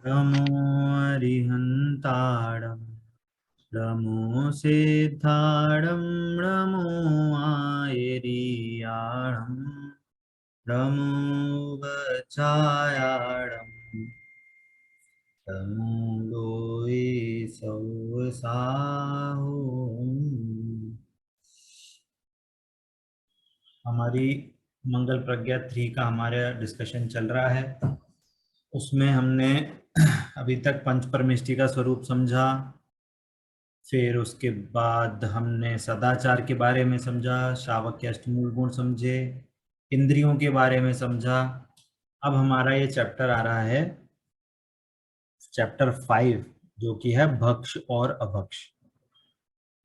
नमो अरिहन्ताणं नमो सिद्धाणं नमो आयरियाणं नमो वचायाणं नमो लोये सौसाहो। हमारी मंगल प्रज्ञा 3 का हमारा डिस्कशन चल रहा है। उसमें हमने अभी तक पंच परमेष्टि का स्वरूप समझा, फिर उसके बाद हमने सदाचार के बारे में समझा, शावक के अष्टमूल गुण समझे, इंद्रियों के बारे में समझा। अब हमारा ये चैप्टर आ रहा है, चैप्टर 5, जो कि है भक्ष और अभक्ष,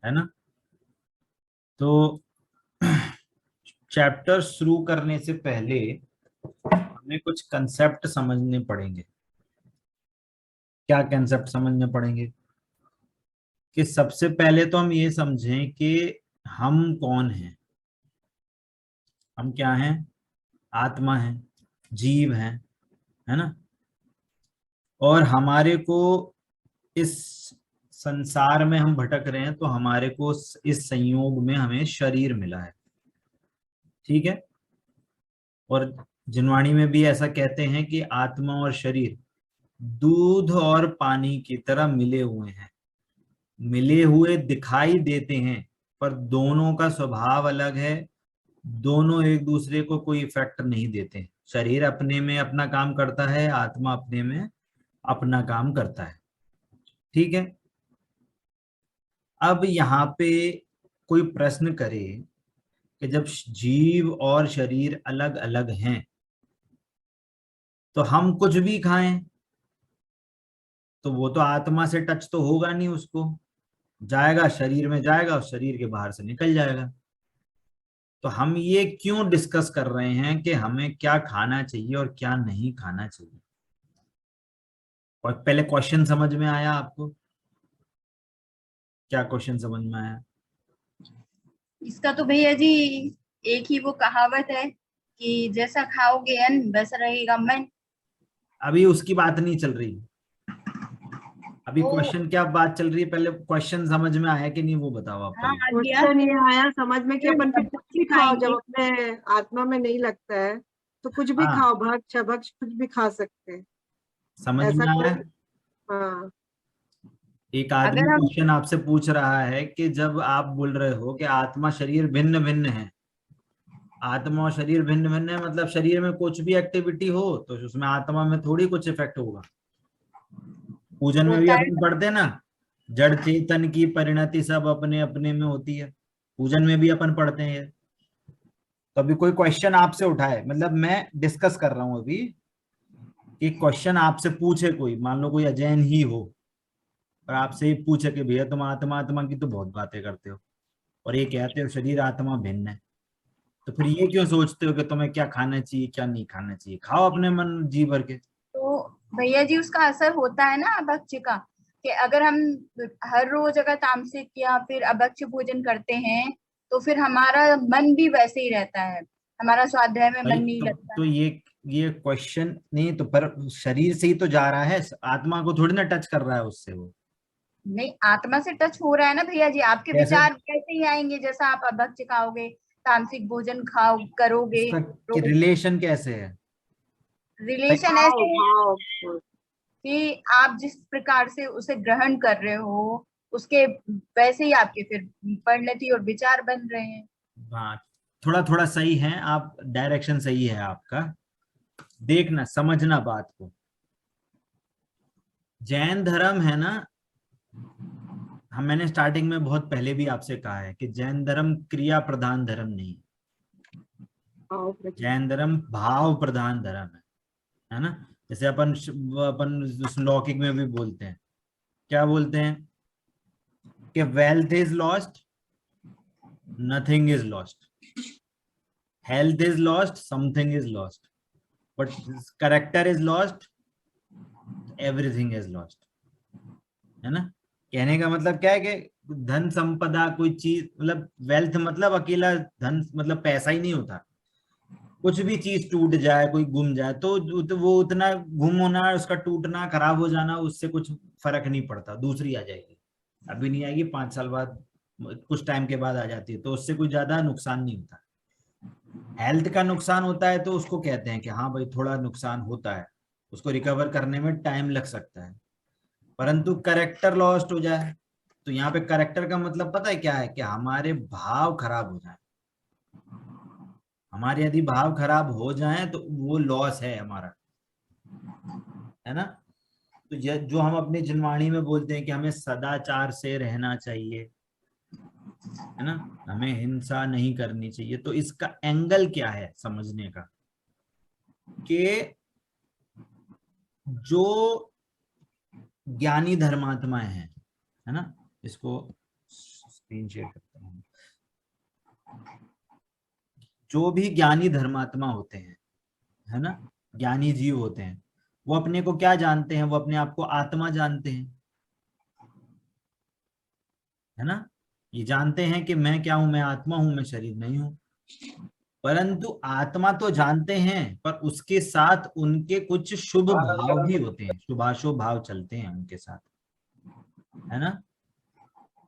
है ना। तो चैप्टर शुरू करने से पहले हमें कुछ कंसेप्ट समझने पड़ेंगे। क्या कंसेप्ट समझने पड़ेंगे? कि सबसे पहले तो हम ये समझें कि हम कौन हैं। हम क्या हैं? आत्मा है, जीव है ना। और हमारे को इस संसार में हम भटक रहे हैं, तो हमारे को इस संयोग में हमें शरीर मिला है, ठीक है। और जिनवाणी में भी ऐसा कहते हैं कि आत्मा और शरीर दूध और पानी की तरह मिले हुए हैं, मिले हुए दिखाई देते हैं, पर दोनों का स्वभाव अलग है। दोनों एक दूसरे को कोई इफेक्ट नहीं देते। शरीर अपने में अपना काम करता है, आत्मा अपने में अपना काम करता है, ठीक है। अब यहाँ पे कोई प्रश्न करे कि जब जीव और शरीर अलग अलग हैं, तो हम कुछ भी खाएं तो वो तो आत्मा से टच तो होगा नहीं, उसको जाएगा शरीर में जाएगा और शरीर के बाहर से निकल जाएगा। तो हम ये क्यों डिस्कस कर रहे हैं कि हमें क्या खाना चाहिए और क्या नहीं खाना चाहिए? और पहले क्वेश्चन समझ में आया आपको? क्या क्वेश्चन समझ में आया? इसका तो भैया जी एक ही वो कहावत है कि जैसा खाओगे अन्न वैसा रहेगा मन। अभी उसकी बात नहीं चल रही। अभी वो क्वेश्चन क्या बात चल रही है? पहले क्वेश्चन समझ में आया कि नहीं वो बताओ आप हाँ पहले। आ गया। क्वेश्चन ये आया समझ में कि अपन फिर कुछ अभक्ष्य भी खाओ, जब खाएंगे। अपने आत्मा में नहीं लगता है तो कुछ भी हाँ, खाओ, भक्ष अभक्ष कुछ भी खा सकते हैं। समझ ऐसा में आया। कोई। हाँ। एक आदमी अगर हम क्वेश्चन आपसे पूछ रहा है कि जब आप बोल रहे हो कि आत्मा शरीर भिन्न भिन्न है, आत्मा और शरीर भिन्न भिन्न है, मतलब शरीर में कुछ भी एक्टिविटी हो तो उसमें आत्मा में थोड़ी कुछ इफेक्ट होगा। पूजन में भी होता है। अपन पढ़ते हैं ना, जड़ चेतन की परिणति सब अपने अपने में होती है। पूजन में भी अपन पढ़ते हैं ये। तो अभी कोई क्वेश्चन आपसे उठाए, मतलब मैं डिस्कस कर रहा हूं अभी, कि क्वेश्चन आपसे पूछे कोई, मान लो कोई अजैन ही हो और आपसे ये पूछे कि भैया तुम आत्मा आत्मा की तो बहुत बातें करते हो और ये कहते हो शरीर आत्मा भिन्न है, तो फिर ये क्यों सोचते हो कि तुम्हें क्या खाना चाहिए क्या नहीं खाना चाहिए? खाओ अपने मन जी भर के। तो भैया जी उसका असर होता है ना अभक्ष्य का, कि अगर हम हर रोज अगर तामसिक या फिर अभक्ष्य भोजन करते हैं तो फिर हमारा मन भी वैसे ही रहता है, हमारा स्वाध्याय में भाई मन नहीं लगता तो है। ये क्वेश्चन नहीं तो, पर शरीर से ही तो जा रहा है, आत्मा को थोड़ी ना टच कर रहा है उससे वो। नहीं, आत्मा से टच हो रहा है ना भैया जी, आपके कैसे? विचार वैसे ही आएंगे जैसा आप अभक्ष्य खाओगे, तामसिक भोजन खाओ करोगे उसका रोज। रिलेशन कैसे है? भाई, रिलेशन भाव ऐसे है भाव। कि आप जिस प्रकार से उसे ग्रहण कर रहे हो उसके वैसे ही आपके फिर परिणति और विचार बन रहे हैं। हाँ, थोड़ा थोड़ा सही है आप, डायरेक्शन सही है आपका। देखना समझना बात को। जैन धर्म है ना, हम मैंने स्टार्टिंग में बहुत पहले भी आपसे कहा है कि जैन धर्म क्रिया प्रधान धर्म नहीं, भाव प्रधान। जैन धर्म भाव प्रधान धर्म है ना। जैसे अपन उस लौकिक में भी बोलते हैं, क्या बोलते हैं कि wealth is lost, nothing is lost, health is lost, something is lost, but character is lost, everything is lost, है ना। कहने का मतलब क्या है कि धन संपदा कोई चीज, मतलब वेल्थ मतलब अकेला धन मतलब पैसा ही नहीं होता। कुछ भी चीज टूट जाए, कोई गुम जाए, तो वो उतना गुम होना, उसका टूटना, खराब हो जाना, उससे कुछ फर्क नहीं पड़ता, दूसरी आ जाएगी। अभी नहीं आएगी, 5 साल बाद, कुछ टाइम के बाद आ जाती है, तो उससे कोई ज्यादा नुकसान नहीं होता। हेल्थ का नुकसान होता है तो उसको कहते हैं कि हाँ भाई थोड़ा नुकसान होता है, उसको रिकवर करने में टाइम लग सकता है। परंतु करेक्टर लॉस्ट हो जाए, तो यहाँ पे करेक्टर का मतलब पता है क्या है, कि हमारे भाव खराब हो जाए। हमारे यदि भाव खराब हो जाए तो वो लॉस है हमारा, है ना। तो जो हम अपनी जनवाणी में बोलते हैं कि हमें सदाचार से रहना चाहिए, है ना, हमें हिंसा नहीं करनी चाहिए, तो इसका एंगल क्या है समझने का, कि जो ज्ञानी धर्मात्माएं हैं, है ना, इसको स्क्रीन शेयर करता हूं, जो भी ज्ञानी धर्मात्मा होते हैं, है ना, ज्ञानी जीव होते हैं, वो अपने को क्या जानते हैं, वो अपने आप को आत्मा जानते हैं, है ना। ये जानते हैं कि मैं क्या हूं, मैं आत्मा हूं, मैं शरीर नहीं हूं। परंतु आत्मा तो जानते हैं, पर उसके साथ उनके कुछ शुभ भाव भी होते हैं, शुभाशुभ भाव चलते हैं उनके साथ, है ना,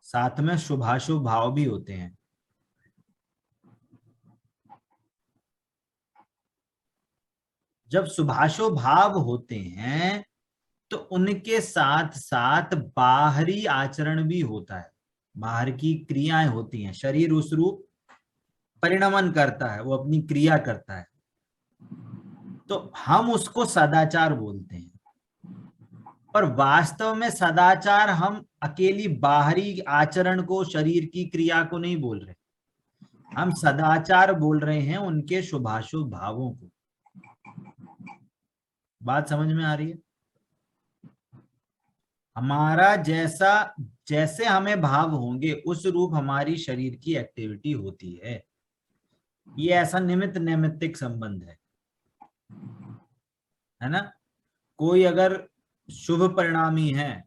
साथ में शुभाशुभ भाव भी होते हैं। जब शुभाशुभ भाव होते हैं तो उनके साथ साथ बाहरी आचरण भी होता है, बाहर की क्रियाएं होती हैं, शरीर उस रूप परिणमन करता है, वो अपनी क्रिया करता है, तो हम उसको सदाचार बोलते हैं। पर वास्तव में सदाचार हम अकेली बाहरी आचरण को, शरीर की क्रिया को नहीं बोल रहे, हम सदाचार बोल रहे हैं उनके शुभाशुभ भावों को। बात समझ में आ रही है। हमारा जैसा, जैसे हमें भाव होंगे उस रूप हमारी शरीर की एक्टिविटी होती है। ये ऐसा निमित्त नैमित्तिक संबंध है ना। कोई अगर शुभ परिणामी है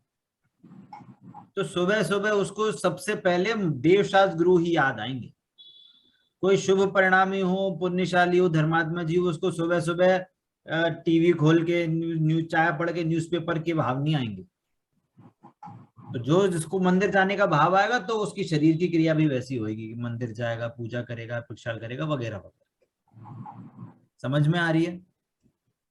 तो सुबह सुबह उसको सबसे पहले देवशास्त्र गुरु ही याद आएंगे। कोई शुभ परिणामी हो, पुण्यशाली हो, धर्मात्मा जीव, उसको सुबह सुबह टीवी खोल के न्यूज, चाय पढ़ के न्यूज़पेपर के भाव नहीं आएंगे। तो जो जिसको मंदिर जाने का भाव आएगा तो उसकी शरीर की क्रिया भी वैसी होगी कि मंदिर जाएगा, पूजा करेगा, पुक्षाल करेगा, वगैरह वगैरह। समझ में आ रही है।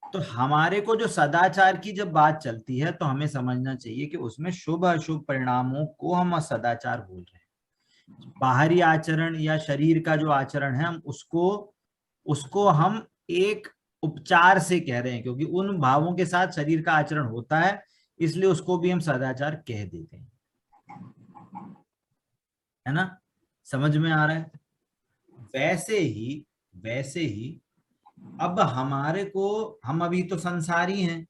तो हमारे को जो सदाचार की जब बात चलती है तो हमें समझना चाहिए कि उसमें शुभ अशुभ परिणामों को हम सदाचार बोल रहे हैं। बाहरी आचरण या शरीर का जो आचरण है, हम उसको हम एक उपचार से कह रहे हैं, क्योंकि उन भावों के साथ शरीर का आचरण होता है, इसलिए उसको भी हम सदाचार कह देते हैं, है ना। समझ में आ रहा है। वैसे ही अब हमारे को, हम अभी तो संसारी हैं,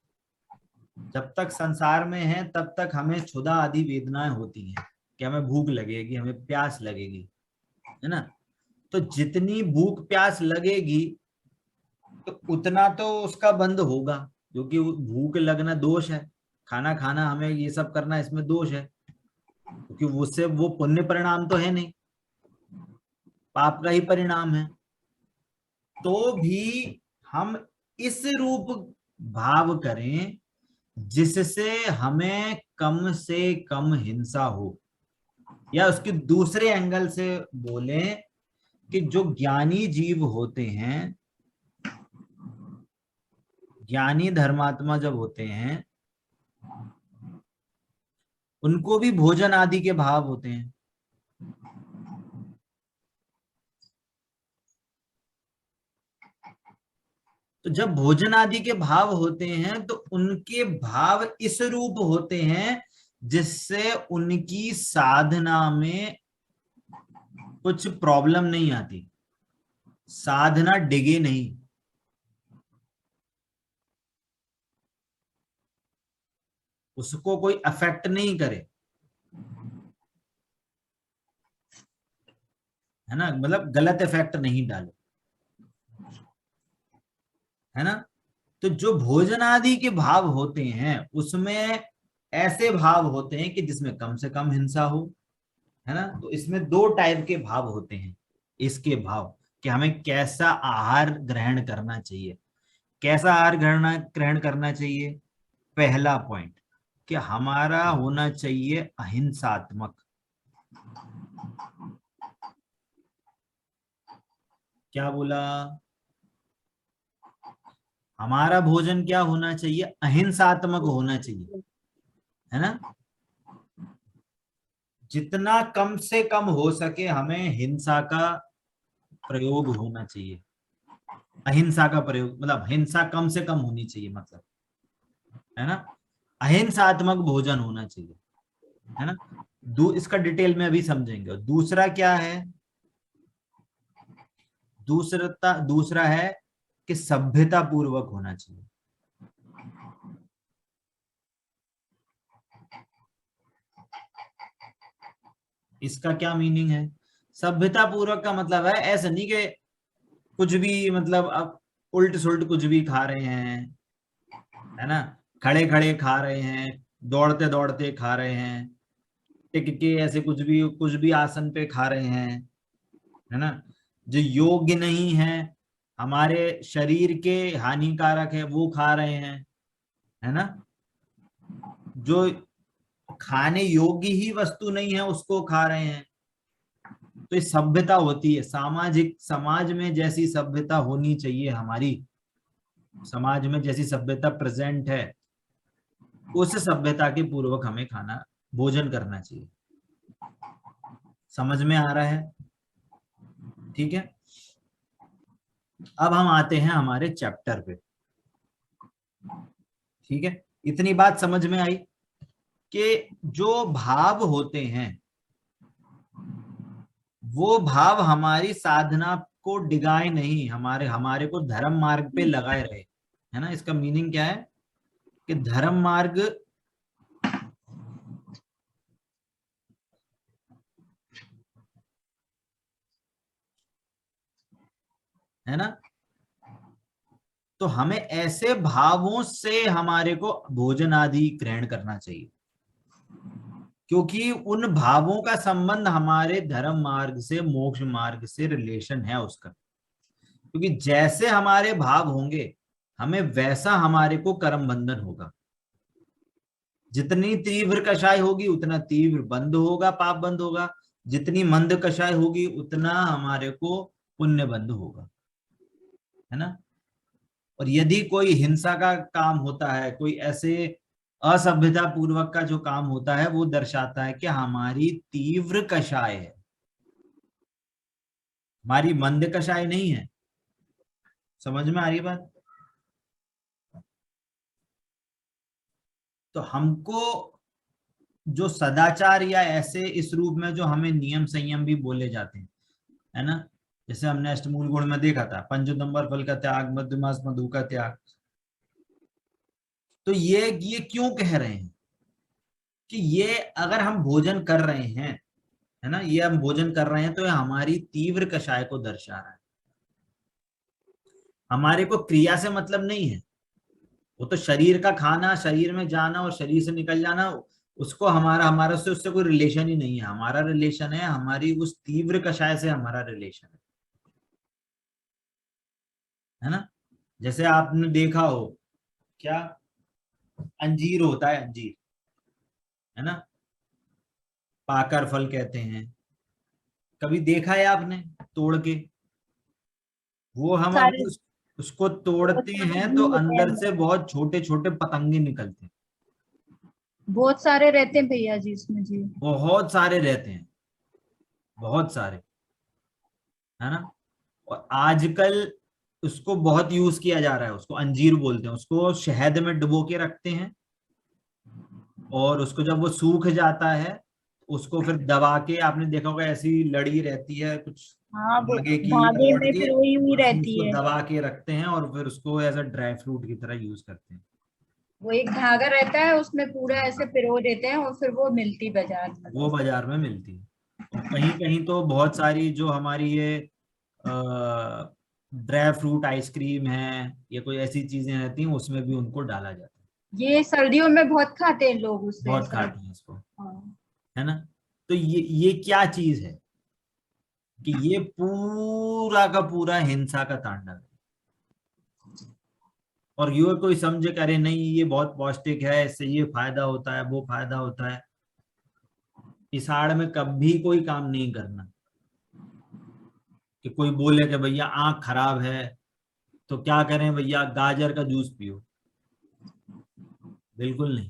जब तक संसार में हैं तब तक हमें क्षुधा आदि वेदनाएं होती हैं कि हमें भूख लगेगी, हमें प्यास लगेगी, है ना। तो जितनी भूख प्यास लगेगी तो उतना तो उसका बंद होगा, क्योंकि भूख लगना दोष है, खाना खाना, हमें ये सब करना इसमें दोष है, क्योंकि उससे वो पुण्य परिणाम तो है नहीं, पाप का ही परिणाम है। तो भी हम इस रूप भाव करें जिससे हमें कम से कम हिंसा हो, या उसके दूसरे एंगल से बोलें कि जो ज्ञानी जीव होते हैं, ज्ञानी धर्मात्मा जब होते हैं, उनको भी भोजन आदि के भाव होते हैं। तो जब भोजन आदि के भाव होते हैं तो उनके भाव इस रूप होते हैं जिससे उनकी साधना में कुछ प्रॉब्लम नहीं आती, साधना डिगे नहीं, उसको कोई अफेक्ट नहीं करे, है ना, मतलब गलत इफेक्ट नहीं डाले, है ना। तो जो भोजन आदि के भाव होते हैं उसमें ऐसे भाव होते हैं कि जिसमें कम से कम हिंसा हो, है ना। तो इसमें 2 टाइप के भाव होते हैं, इसके भाव, कि हमें कैसा आहार ग्रहण करना चाहिए। कैसा आहार ग्रहण करना चाहिए? पहला पॉइंट कि हमारा होना चाहिए अहिंसात्मक। क्या बोला? हमारा भोजन क्या होना चाहिए? अहिंसात्मक होना चाहिए, है ना। जितना कम से कम हो सके हमें हिंसा का प्रयोग होना चाहिए। अहिंसा का प्रयोग मतलब हिंसा कम से कम होनी चाहिए, मतलब, है ना। अहिंसात्मक भोजन होना चाहिए, है ना। इसका डिटेल में अभी समझेंगे। दूसरा क्या है? दूसरा है कि सभ्यता पूर्वक होना चाहिए। इसका क्या मीनिंग है? सभ्यता पूर्वक का मतलब है ऐसा नहीं कि कुछ भी, मतलब अब उल्ट सुल्ट कुछ भी खा रहे हैं, है ना। खड़े खड़े खा रहे हैं, दौड़ते दौड़ते खा रहे हैं, टिक के ऐसे कुछ भी आसन पे खा रहे हैं, है ना। जो योग्य नहीं है, हमारे शरीर के हानिकारक है, वो खा रहे हैं, है ना। जो खाने योग्य ही वस्तु नहीं है उसको खा रहे हैं। तो ये सभ्यता होती है। सामाजिक समाज में जैसी सभ्यता होनी चाहिए, हमारी समाज में जैसी सभ्यता प्रेजेंट है, उस सभ्यता के पूर्वक हमें खाना भोजन करना चाहिए। समझ में आ रहा है? ठीक है। अब हम आते हैं हमारे चैप्टर पे। ठीक है, इतनी बात समझ में आई कि जो भाव होते हैं वो भाव हमारी साधना को डिगाए नहीं, हमारे को धर्म मार्ग पे लगाए रहे, है ना। इसका मीनिंग क्या है कि धर्म मार्ग, है ना, तो हमें ऐसे भावों से हमारे को भोजन आदि ग्रहण करना चाहिए, क्योंकि उन भावों का संबंध हमारे धर्म मार्ग से, मोक्ष मार्ग से रिलेशन है उसका। क्योंकि जैसे हमारे भाव होंगे हमें वैसा हमारे को कर्म बंधन होगा। जितनी तीव्र कषाय होगी उतना तीव्र बंध होगा, पाप बंध होगा। जितनी मंद कषाय होगी उतना हमारे को पुण्य बंध होगा, है ना। और यदि कोई हिंसा का काम होता है, कोई ऐसे असभ्यता पूर्वक का जो काम होता है, वो दर्शाता है कि हमारी तीव्र कषाय है, हमारी मंद कषाय नहीं है। समझ में आ रही है बात? तो हमको जो सदाचार या ऐसे इस रूप में जो हमें नियम संयम भी बोले जाते हैं, है ना। जैसे हमने अष्टमूल गुण में देखा था, पंचतंबर फल का त्याग, मध्यमास मधु का त्याग। तो ये क्यों कह रहे हैं कि ये अगर हम भोजन कर रहे हैं, है ना, ये हम भोजन कर रहे हैं तो ये हमारी तीव्र कषाय को दर्शा रहा है। हमारे को क्रिया से मतलब नहीं है, वो तो शरीर का खाना, शरीर में जाना और शरीर से निकल जाना, उसको हमारा हमारा उससे कोई रिलेशन ही नहीं है। हमारा रिलेशन है हमारी उस तीव्र कषाय से, हमारा रिलेशन है ना। जैसे आपने देखा हो, क्या अंजीर होता है, अंजीर, है ना, पाकर फल कहते हैं। कभी देखा है आपने तोड़ के? वो हम सारे अगर उसको बहुत तोड़ते सारे हैं तो गुण होते हैं अंदर से अंदर। बहुत छोटे छोटे पतंगे निकलते हैं। बहुत सारे रहते हैं भैया जी इसमें जी। बहुत सारे रहते हैं, बहुत सारे, है ना। और आजकल उसको बहुत यूज किया जा रहा है, उसको अंजीर बोलते हैं। उसको शहद में डुबो के रखते हैं और उसको जब वो सूख जाता है उसको फिर दबा के, आपने देखा होगा ऐसी लड़ी रहती है कुछ हाँ वो धागे की या धागे रॉड में की, फिर वही हुई और फिर रहती उसको है। दबा के रखते हैं और फिर उसको एज अ ड्राई फ्रूट की तरह यूज करते हैं। वो एक धागा रहता है उसमें पूरा ऐसे पिरो देते हैं और फिर वो मिलती बाजार में वो बस। बाजार में मिलती है। और कहीं कहीं तो बहुत सारी जो हमारी ये ड्राई फ्रूट आइसक्रीम है या कोई ऐसी चीजें रहती हैं उसमें भी उनको डाला जाता है। ये सर्दियों में बहुत खाते हैं लोग उसे बहुत सर्द। खाते हैं इसको, हाँ। है ना। तो ये क्या चीज है? कि ये पूरा का पूरा हिंसा का तांडव है। और ये कोई समझे करे नहीं ये बहुत पौष्टिक है, इससे ये फायदा होता है, वो फायदा होता है, इस आड़ में कभी कोई काम नहीं करना। कि कोई बोले कि भैया आंख खराब है तो क्या करें भैया, गाजर का जूस पियो, बिल्कुल नहीं।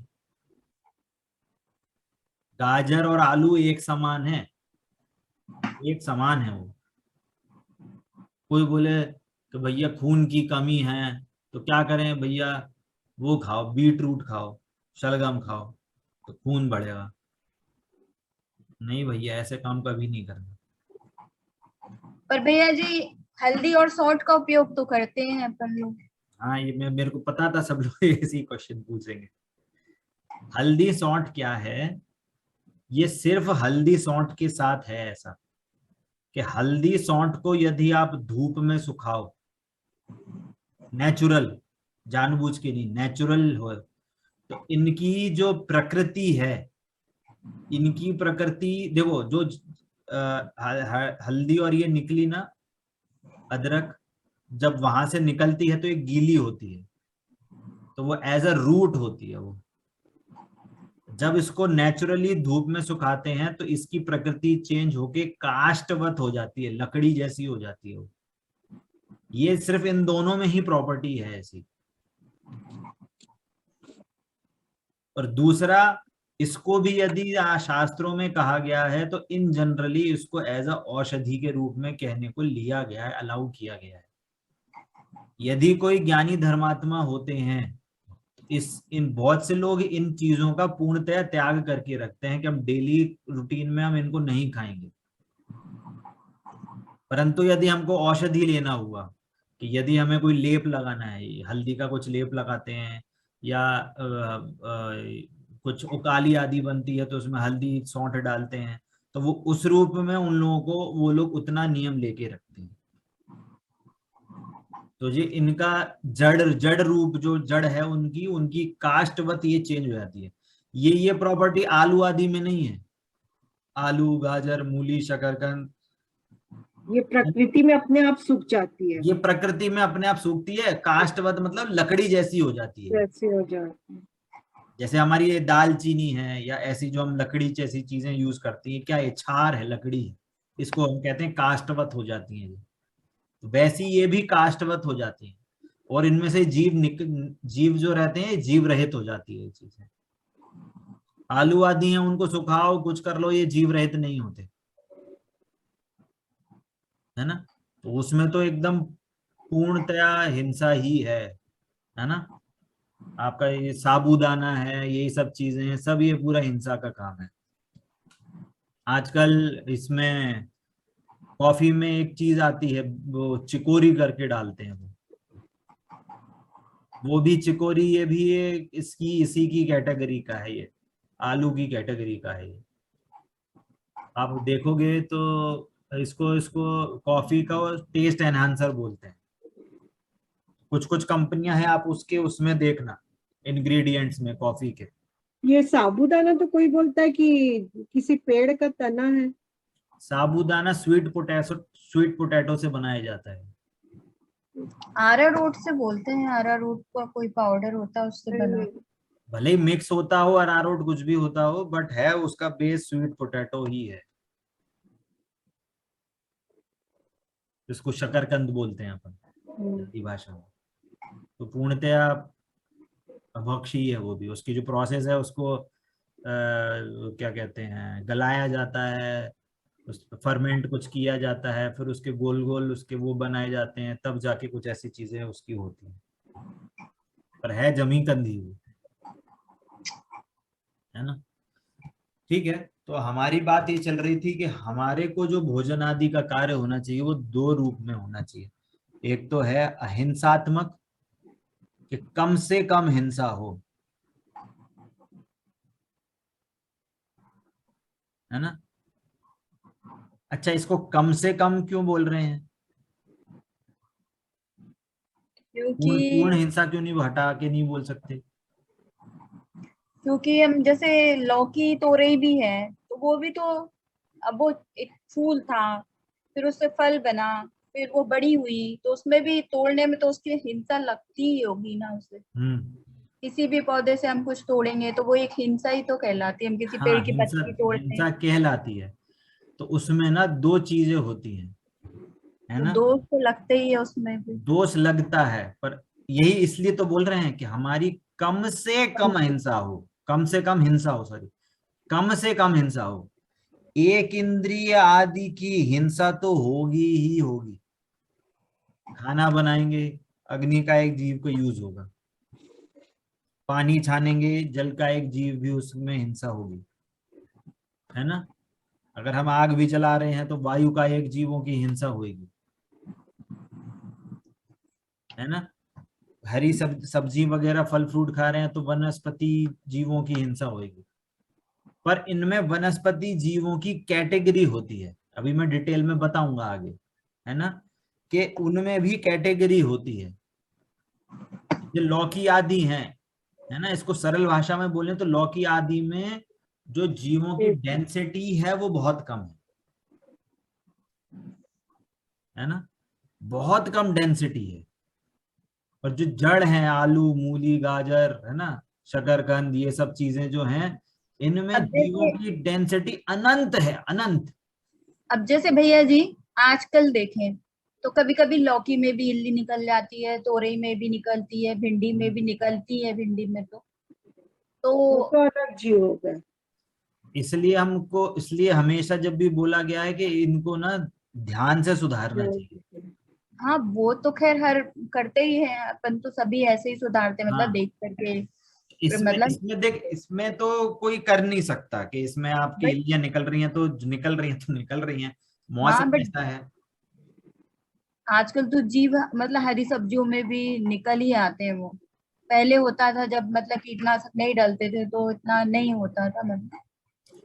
गाजर और आलू एक समान है, एक समान है वो। कोई बोले कि भैया खून की कमी है तो क्या करें भैया, वो खाओ, बीट रूट खाओ, शलगम खाओ तो खून बढ़ेगा। नहीं भैया, ऐसे काम कभी नहीं करना। पर भैया जी हल्दी और सौंठ का उपयोग तो करते हैं अपन लोग। हाँ, ये मेरे को पता था सब लोग ऐसी क्वेश्चन पूछेंगे। हल्दी सौंठ क्या है, ये सिर्फ हल्दी सौंठ के साथ है ऐसा कि हल्दी सौंठ को यदि आप धूप में सुखाओ, नेचुरल, जानबूझ के नहीं, नेचुरल हो, तो इनकी जो प्रकृति है, इनकी प्रकृति देखो, जो हल्दी और ये निकली ना, अदरक, जब वहां से निकलती है तो ये गीली होती है, तो वो एज अ रूट होती है वो। जब इसको नेचुरली धूप में सुखाते हैं तो इसकी प्रकृति चेंज होके काष्ठवत हो जाती है, लकड़ी जैसी हो जाती है वो। ये सिर्फ इन दोनों में ही प्रॉपर्टी है ऐसी। और दूसरा, इसको भी यदि शास्त्रों में कहा गया है तो इन जनरली इसको एज अ औषधि के रूप में कहने को लिया गया है, अलाउ किया गया है। यदि कोई ज्ञानी धर्मात्मा होते हैं, इस इन बहुत से लोग इन चीजों का पूर्णतया त्याग करके रखते हैं कि हम डेली रूटीन में हम इनको नहीं खाएंगे। परंतु यदि हमको औषधि लेना हुआ, कि यदि हमें कोई लेप लगाना है, हल्दी का कुछ लेप लगाते हैं, या कुछ उकाली आदि बनती है तो उसमें हल्दी सौंठ डालते हैं, तो वो उस रूप में उन लोगों को वो लोग उतना नियम लेके रखते हैं। तो ये इनका जड़ जड़ रूप, जो जड़ है उनकी उनकी काष्ठवत ये चेंज हो जाती है। ये प्रॉपर्टी आलू आदि में नहीं है। आलू, गाजर, मूली, शकरकंद, ये प्रकृति में अपने आप सूख जाती है, ये प्रकृति में अपने आप सूखती है। काष्ठवत मतलब लकड़ी जैसी हो जाती है। जैसे हो जाती है। जैसे हमारी ये दालचीनी है या ऐसी जो हम लकड़ी जैसी चीजें यूज करती हैं, क्या ये क्षार है, लकड़ी है, इसको हम कहते हैं काष्ठवत हो जाती है। तो वैसी ये भी काष्ठवत हो जाती है, और इनमें से जीव जो रहते हैं जीव रहित हो जाती है ये चीजें। आलू आदि हैं, उनको सुखाओ कुछ कर लो, ये जीव रहित नहीं होते, है ना। तो उसमें तो एकदम पूर्णतया हिंसा ही है ना। आपका ये साबूदाना है, यही सब चीजें हैं, सब ये पूरा हिंसा का काम है। आजकल इसमें कॉफी में एक चीज आती है, वो चिकोरी करके डालते हैं वो भी चिकोरी, ये भी ये इसकी इसी की कैटेगरी का है, ये आलू की कैटेगरी का है ये। आप देखोगे तो इसको इसको कॉफी का टेस्ट एनहांसर बोलते हैं। कुछ कुछ कंपनियां हैं, आप उसके उसमें देखना इंग्रेडिएंट्स में कॉफी के। ये साबूदाना तो कोई बोलता है कि किसी पेड़ का तना है। साबूदाना स्वीट पोटैटो से बनाया जाता है। आरा रूट से बोलते हैं, आरा रूट का कोई पाउडर होता है उससे बना। भले ही मिक्स होता हो, अरारोट कुछ भी होता हो, बट है उसका बेस स्वीट पोटैटो ही है, जिसको शकरकंद बोलते हैं अपन हिंदी भाषा में। तो पूर्णतया भक्षी है वो भी। उसकी जो प्रोसेस है उसको क्या कहते हैं, गलाया जाता है, उस फर्मेंट कुछ किया जाता है, फिर उसके गोल गोल उसके वो बनाए जाते हैं, तब जाके कुछ ऐसी चीजें उसकी होती हैं। पर है जमी कंदी वो, है ना। ठीक है, तो हमारी बात ये चल रही थी कि हमारे को जो भोजन आदि का कार्य होना चाहिए वो दो रूप में होना चाहिए। एक तो है अहिंसात्मक, कि कम से कम हिंसा हो, है ना। अच्छा, इसको कम से कम क्यों बोल रहे हैं? क्योंकि पूर्ण हिंसा क्यों नहीं हटा के नहीं बोल सकते? क्योंकि हम जैसे लौकी तोरई भी है तो वो भी तो, अब वो एक फूल था, फिर उससे फल बना, फिर वो बड़ी हुई, तो उसमें भी तोड़ने में तो उसकी हिंसा लगती ही होगी ना उसे। किसी भी पौधे से हम कुछ तोड़ेंगे तो वो एक हिंसा ही तो कहलाती है, हम किसी पेड़ हाँ, की हिंसा पत्ती तोड़ते हैं। हिंसा कहलाती है। तो उसमें ना दो चीजें होती हैं, है तो ना। दोष तो लगते ही है उसमें भी। दोष लगता है, पर यही इसलिए तो बोल रहे हैं कि हमारी कम से कम हिंसा हो, कम से कम हिंसा हो, सॉरी, कम से कम हिंसा हो। एक इंद्रिय आदि की हिंसा तो होगी ही होगी। खाना बनाएंगे, अग्नि का एक जीव को यूज होगा। पानी छानेंगे, जल का एक जीव भी उसमें हिंसा होगी, है ना। अगर हम आग भी जला रहे हैं तो वायु का एक जीवों की हिंसा होगी, है ना। हरी सब्जी वगैरह फल फ्रूट खा रहे हैं तो वनस्पति जीवों की हिंसा होगी। पर इनमें वनस्पति जीवों की कैटेगरी होती है, अभी मैं डिटेल में बताऊंगा आगे, है ना, कि उनमें भी कैटेगरी होती है। ये लौकी आदि हैं, है ना, इसको सरल भाषा में बोलें तो लौकी आदि में जो जीवों की डेंसिटी है वो बहुत कम है ना, बहुत कम डेंसिटी है। और जो जड़ है, आलू मूली गाजर, है ना, शकरकंद, ये सब चीजें जो हैं, इनमें अब जीवों जैसे की डेंसिटी अनंत है, अनंत। अब जैसे भैया जी, आजकल देखें तो कभी कभी लौकी में भी इल्ली निकल जाती है, तोरई में भी निकलती है, भिंडी में भी निकलती है, भिंडी में तो वो तो अलग जीव हो गए। इसलिए हमेशा जब भी बोला गया है कि इनको ना ध्यान से सुधारना चाहिए। हाँ, वो तो खैर हर करते ही हैं, अपन तो सभी ऐसे ही सुधारते हैं, मतलब हाँ, देख करके। इसमें मतलब इसमें देख, इसमें तो कोई कर नहीं सकता कि इसमें आपकी बट इल्लियां निकल रही हैं तो निकल रही हैं तो निकल रही हैं, हाँ, मौसम बट ऐसा है। आजकल तो जीव मतलब हरी सब्जियों में भी निकल ही आते हैं वो। पहले होता था जब मतलब कीटनाशक नहीं डालते थे तो इतना नहीं होता था मतलब,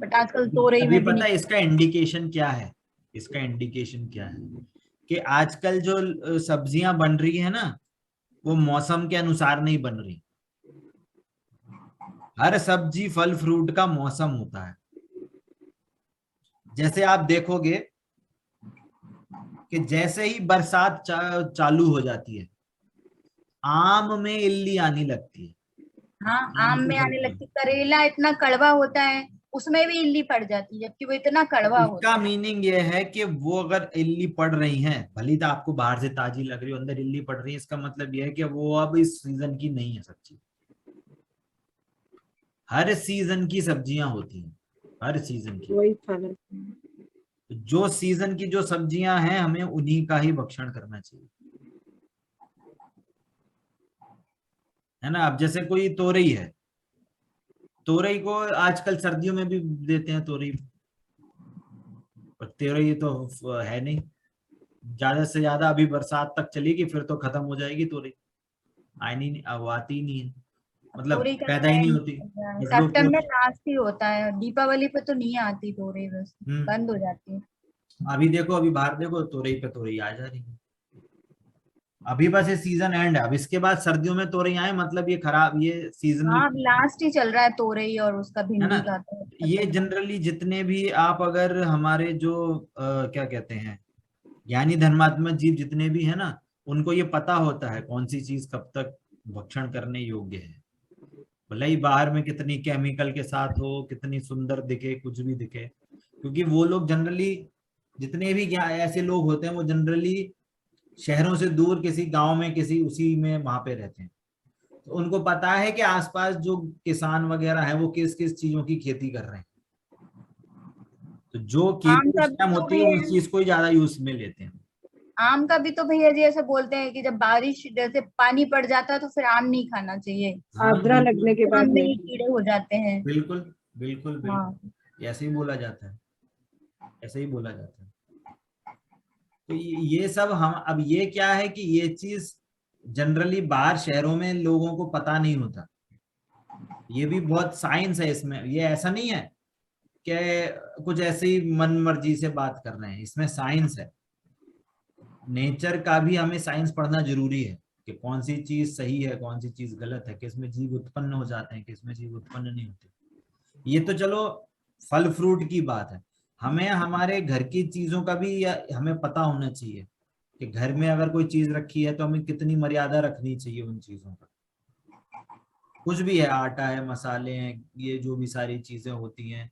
बट आजकल तोरई अभी में भी पता है निकल। इसका इंडिकेशन क्या है, इसका इंडिकेशन क्या है, कि आजकल जो सब्जियां बन रही है ना, वो मौसम के अनुसार नहीं बन रही। हर सब्जी फल फ्रूट का मौसम होता है। जैसे आप देखोगे कि जैसे ही बरसात चालू हो जाती है, आम में इल्ली आने लगती है। हाँ, आम आम की में आने सब्जी, लगती, करेला इतना कड़वा होता है, उसमें भी इल्ली पड़ जाती है, जबकि वो इतना कड़वा इसका होता है। मीनिंग ये है कि वो अगर इल्ली पड़ रही हैं, भली तो आपको बाहर से ताजी लग रही हो, अंदर इल्ली पड़ रही है, इसका मतलब ये है कि वो अब इस सीजन की नहीं है सब्जी। हर सीजन की सब्जियां होती हैं, हर सीजन की। वही खाना। जो सीजन की जो सब्जियां हैं, हमें उन्हीं का ही भक्षण करना चाहिए, है ना। अब जैसे कोई तोरई है, तोरई को आजकल सर्दियों में भी देते हैं तोरई, पर तोरई तो है नहीं। ज्यादा से ज्यादा अभी बरसात तक चलेगी, फिर तो खत्म हो जाएगी तोरई, आई नहीं, अब आती ही नहीं है, मतलब तोरई का पैदा तो ही नहीं एंड होती। हो गया है, बट लोग सितंबर कोशिश। लास्ट ही होता है, दीपावली पे तो नहीं आती तोरई, बस बंद हो जाती है। अभी देखो, अभी बाहर देखो, तोरई पे तोरई आ जा रही है। अभी बस ये सीजन एंड है, अब इसके बाद सर्दियों में तोरई आए मतलब ये खराब, ये सीजनल, हाँ, अब लास्ट ही चल रहा है तोरई और उसका है ना। भिंडी का तो ये खत्म। जनरली जितने भी आप अगर हमारे जो क्या कहते हैं, ज्ञानी धर्मात्मा जीव जितने भी है ना, उनको ये पता होता है कौन सी चीज कब तक भक्षण करने योग्य है। भले ही बाहर में कितनी केमिकल के साथ हो, कितनी सुंदर दिखे, कुछ भी दिखे, क्योंकि वो लोग जनरली, जितने भी ऐसे लोग होते हैं, वो जनरली शहरों से दूर किसी गांव में, किसी उसी में वहां पे रहते हैं। तो उनको पता है कि आसपास जो किसान वगैरह है वो किस किस चीजों की खेती कर रहे हैं। तो जो आम खेती का उस भी टाइम तो होती है भैया उस चीज को ही ज्यादा यूज में लेते हैं। आम का भी तो भैया जी ऐसे बोलते हैं कि जब बारिश जैसे पानी पड़ जाता है तो फिर आम नहीं खाना चाहिए, हाँ आर्द्रा लगने बिल्कुल, के आम बाद में नहीं ही खाना। कीड़े हो जाते हैं। बिल्कुल, बिल्कुल, हाँ, बिल्कुल, ऐसे ही बोला जाता है, ऐसे ही बोला जाता है। तो ये सब हम, अब ये क्या है कि ये चीज जनरली बाहर शहरों में लोगों को पता नहीं होता। ये भी बहुत साइंस है इसमें, ये ऐसा नहीं है कि कुछ ऐसे ही मन मर्जी से बात कर रहे हैं, इसमें साइंस है। नेचर का भी हमें साइंस पढ़ना जरूरी है, कि कौन सी चीज सही है, कौन सी चीज गलत है, किसमें जीव उत्पन्न हो जाते हैं, किसमें जीव उत्पन्न नहीं होते। ये तो चलो फल फ्रूट की बात है। हमें हमारे घर की चीजों का भी हमें पता होना चाहिए कि घर में अगर कोई चीज रखी है तो हमें कितनी मर्यादा रखनी चाहिए उन चीजों का। कुछ भी है, आटा है, मसाले हैं, ये जो भी सारी चीजें होती हैं,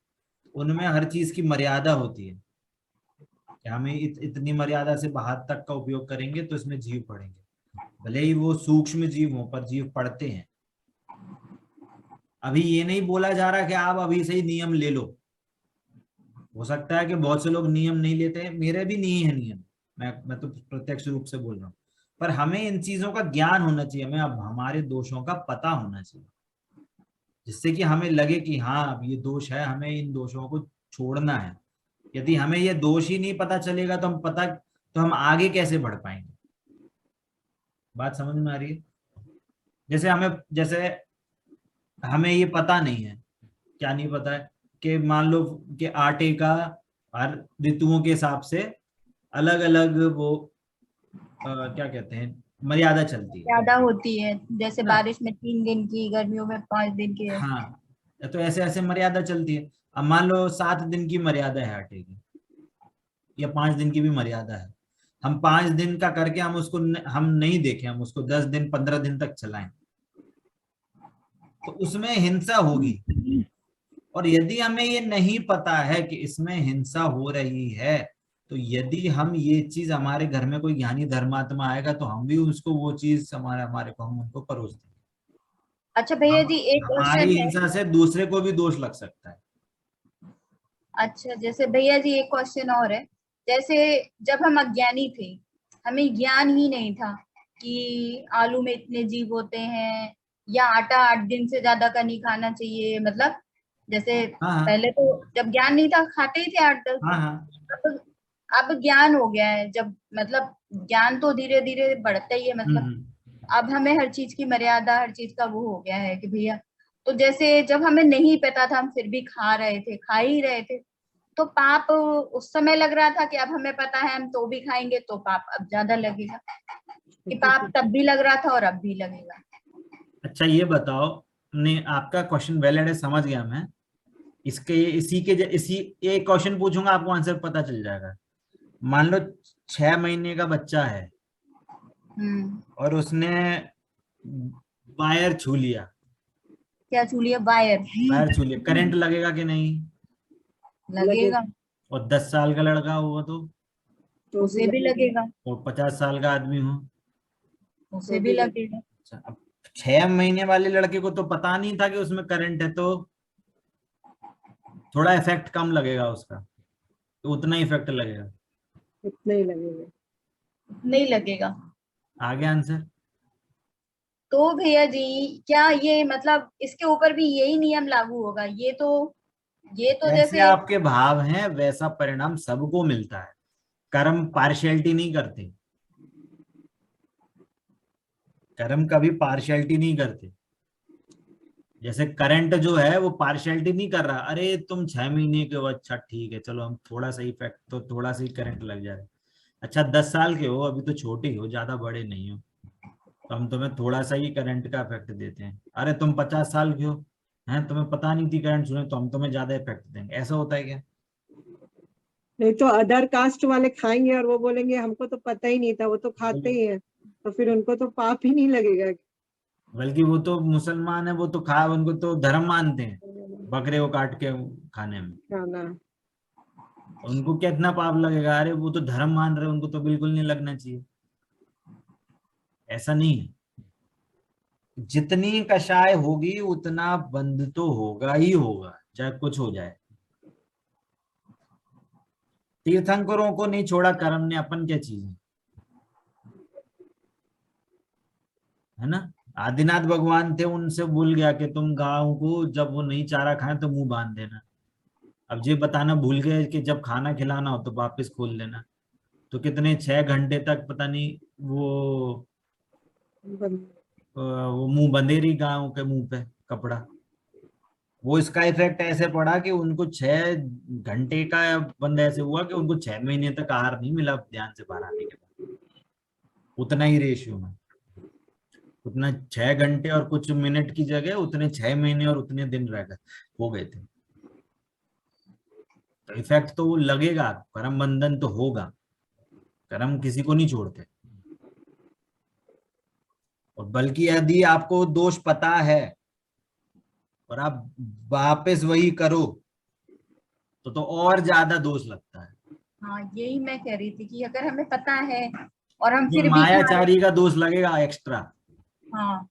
उनमें हर चीज की मर्यादा होती है कि हमें इतनी मर्यादा से बाहर तक का उपयोग करेंगे तो इसमें जीव पड़ेंगे, भले ही वो सूक्ष्म जीव हो पर जीव पड़ते हैं। अभी ये नहीं बोला जा रहा कि आप अभी से ही नियम ले लो। हो सकता है कि बहुत से लोग नियम नहीं लेते, मेरे भी नहीं है नियम, मैं तो प्रत्यक्ष रूप से बोल रहा हूँ। पर हमें इन चीजों का ज्ञान होना चाहिए, हमें अब हमारे दोषों का पता होना चाहिए, जिससे कि हमें लगे कि हाँ अब ये दोष है, हमें इन दोषों को छोड़ना है। यदि हमें ये दोष ही नहीं पता चलेगा तो हम आगे कैसे बढ़ पाएंगे। बात समझ में आ रही है? जैसे हमें ये पता नहीं है, क्या नहीं पता है, कि मान लो कि आटे का हर ऋतुओं के हिसाब से अलग अलग वो क्या कहते हैं, मर्यादा चलती है ज्यादा होती है, जैसे ना। बारिश में 3 दिन की, गर्मियों में 5 दिन की। हाँ, तो ऐसे ऐसे मर्यादा चलती है। अब मान लो 7 दिन की मर्यादा है आटे की, या 5 दिन की भी मर्यादा है, हम 5 दिन का करके हम उसको हम नहीं देखें, हम उसको 10 दिन 15 दिन तक चलाएं, तो उसमें हिंसा होगी। और यदि हमें ये नहीं पता है कि इसमें हिंसा हो रही है, तो यदि हम ये चीज, हमारे घर में कोई ज्ञानी धर्मात्मा आएगा तो हम भी उसको वो चीज हमारे को हम उनको परोस देंगे। अच्छा भैया हम जी, एक हमारी क्वेश्चन है। हिंसा से दूसरे को भी दोष लग सकता है। अच्छा, जैसे भैया जी एक क्वेश्चन और है। जैसे जब हम अज्ञानी थे, हमें ज्ञान ही नहीं था कि आलू में इतने जीव होते हैं, या आटा 8 दिन से ज्यादा का नहीं खाना चाहिए, मतलब जैसे हाँ हाँ पहले तो जब ज्ञान नहीं था खाते ही थे 8-10 हाँ दिन। हाँ। अब अब ज्ञान हो गया है, जब मतलब ज्ञान तो धीरे धीरे बढ़ता ही है, मतलब हम्म। अब हमें हर चीज की मर्यादा, हर चीज का वो हो गया है कि भैया, तो जैसे जब हमें नहीं पता था हम फिर भी खा रहे थे, खा ही रहे थे, तो पाप उस समय लग रहा था कि अब हमें पता है हम तो भी खाएंगे तो पाप अब ज्यादा लगेगा, कि पाप तब भी लग रहा था और अब भी लगेगा। अच्छा ये बताओ, नहीं आपका क्वेश्चन वैलिड है, समझ गया मैं। इसके इसी एक क्वेश्चन पूछूंगा, आपको आंसर पता चल जाएगा। मान लो 6 महीने का बच्चा है हम्म। और उसने वायर छू लिया, क्या छू लिया? वायर? वायर छू लिया, करंट लगेगा कि नहीं? लगेगा। लगेगा। और 10 साल का लड़का हुआ तो भी उसे भी लगेगा। लगेगा। और 50 साल का आदमी हो। उसे तो भी भी लगेगा। लगेगा। अच्छा, अब 6 महीने वाले लड़के को तो पता नहीं था कि उसमें करंट है, तो थोड़ा इफेक्ट कम लगेगा उसका, तो उतना ही इफेक्ट लगेगा। उतना ही लगेगा। नहीं लगेगा। आगे आंसर। तो भैया जी, क्या ये मतलब इसके ऊपर भी यही नियम लागू होगा? ये तो जैसे जैसे। आपके भाव हैं वैसा परिणाम सबको मिलता है, कर्म पार्शियलिटी नहीं करते, कर्म कभी पार्शियलिटी नहीं करते। जैसे करंट जो है वो पार्शियलिटी नहीं कर रहा, अरे तुम 6 महीने के हो, अच्छा ठीक है चलो हम थोड़ा सा इफेक्ट, तो थोड़ा सा ही करंट लग जाए। अच्छा 10 साल के हो, अभी तो छोटे ही हो, ज्यादा बड़े नहीं हो, तो हम तुम्हें थोड़ा सा ही करंट का इफेक्ट देते हैं। अरे तुम 50 साल के हो, हैं तुम्हें पता नहीं थी करंट सुने, तो हम तुम्हें ज्यादा इफेक्ट देंगे। ऐसा होता है क्या? नहीं तो अदर कास्ट वाले खाएंगे और वो बोलेंगे हमको तो पता ही नहीं था, वो तो खाते बोलो। ही हैं, तो फिर उनको तो पाप ही नहीं लगेगा। बल्कि वो तो मुसलमान है, वो तो खा, उनको तो धर्म मानते हैं बकरे को काट के खाने में, खाना। उनको क्या इतना पाप लगेगा? अरे वो तो धर्म मान रहे हैं, उनको तो बिल्कुल नहीं लगना चाहिए। ऐसा नहीं है, जितनी कषाय होगी उतना बंद तो होगा ही होगा, चाहे कुछ हो जाए। तीर्थंकरों को नहीं छोड़ा कर्म ने, अपन क्या चीज है ना। आदिनाथ भगवान थे, उनसे भूल गया कि तुम गांव को जब वो नहीं चारा खाए तो मुंह बांध देना। अब ये बताना भूल गए कि जब खाना खिलाना हो तो वापस खोल लेना। तो कितने 6 घंटे तक पता नहीं वो मुंह बंधे रही गांव के मुंह पे कपड़ा। वो इसका इफेक्ट ऐसे पड़ा कि उनको 6 घंटे का बंद ऐसे हुआ कि उनको 6 महीने तक आहार नहीं मिला ध्यान से बाहर आने के बाद, उतना ही रेशियो में। उतना 6 घंटे और कुछ मिनट की जगह उतने 6 महीने और उतने दिन रह गए, हो गए थे। तो इफेक्ट तो वो लगेगा, कर्म बंधन तो होगा, कर्म किसी को नहीं छोड़ते। और बल्कि यदि आपको दोष पता है और आप वापस वही करो तो और ज्यादा दोष लगता है। हाँ, यही मैं कह रही थी कि अगर हमें पता है और हम ये फिर भी खा रहे मायाचारी का दोष लगेगा एक्स्ट्रा। हाँ,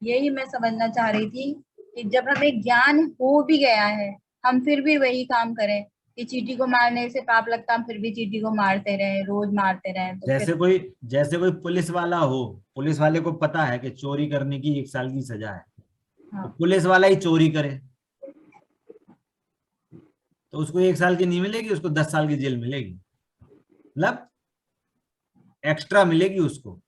यही मैं समझना चाह रही थी कि जब हमें ज्ञान हो भी गया है, हम फिर भी वही काम करें कि चींटी को मारने से पाप लगता, हम फिर भी चींटी को मारते रहे, रोज मारते रहे, तो फिर जैसे कोई पुलिस वाला हो, पुलिस वाले को पता है कि चोरी करने की 1 साल की सजा है, तो हाँ, पुलिस वाला ही चोरी करे तो उसको 1 साल की नहीं मिलेगी, उसको 10 साल की जेल मिलेगी, मतलब एक्स्ट्रा मिलेगी उसको।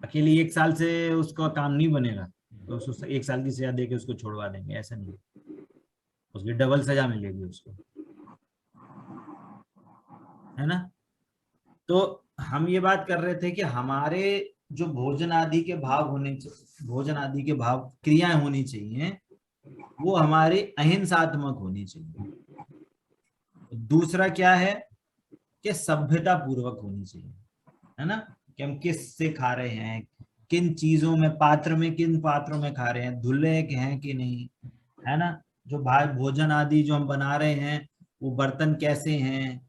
अकेली 1 साल से उसका काम नहीं बनेगा, तो उसको 1 साल की सजा देके उसको छोड़वा देंगे, ऐसा नहीं, उसकी डबल सजा मिलेगी उसको, है ना। तो हम ये बात कर रहे थे कि हमारे जो भोजन आदि के भाव होने भोजन आदि के भाव क्रियाएं होनी चाहिए, वो हमारी अहिंसात्मक होनी चाहिए। दूसरा क्या है कि सभ्यता पूर्वक होनी चाहिए, है ना, कि हम किस से खा रहे हैं, किन चीजों में, पात्र में, किन पात्रों में खा रहे हैं, धुले हैं कि नहीं, है ना। जो भाई भोजन आदि जो हम बना रहे हैं वो बर्तन कैसे हैं,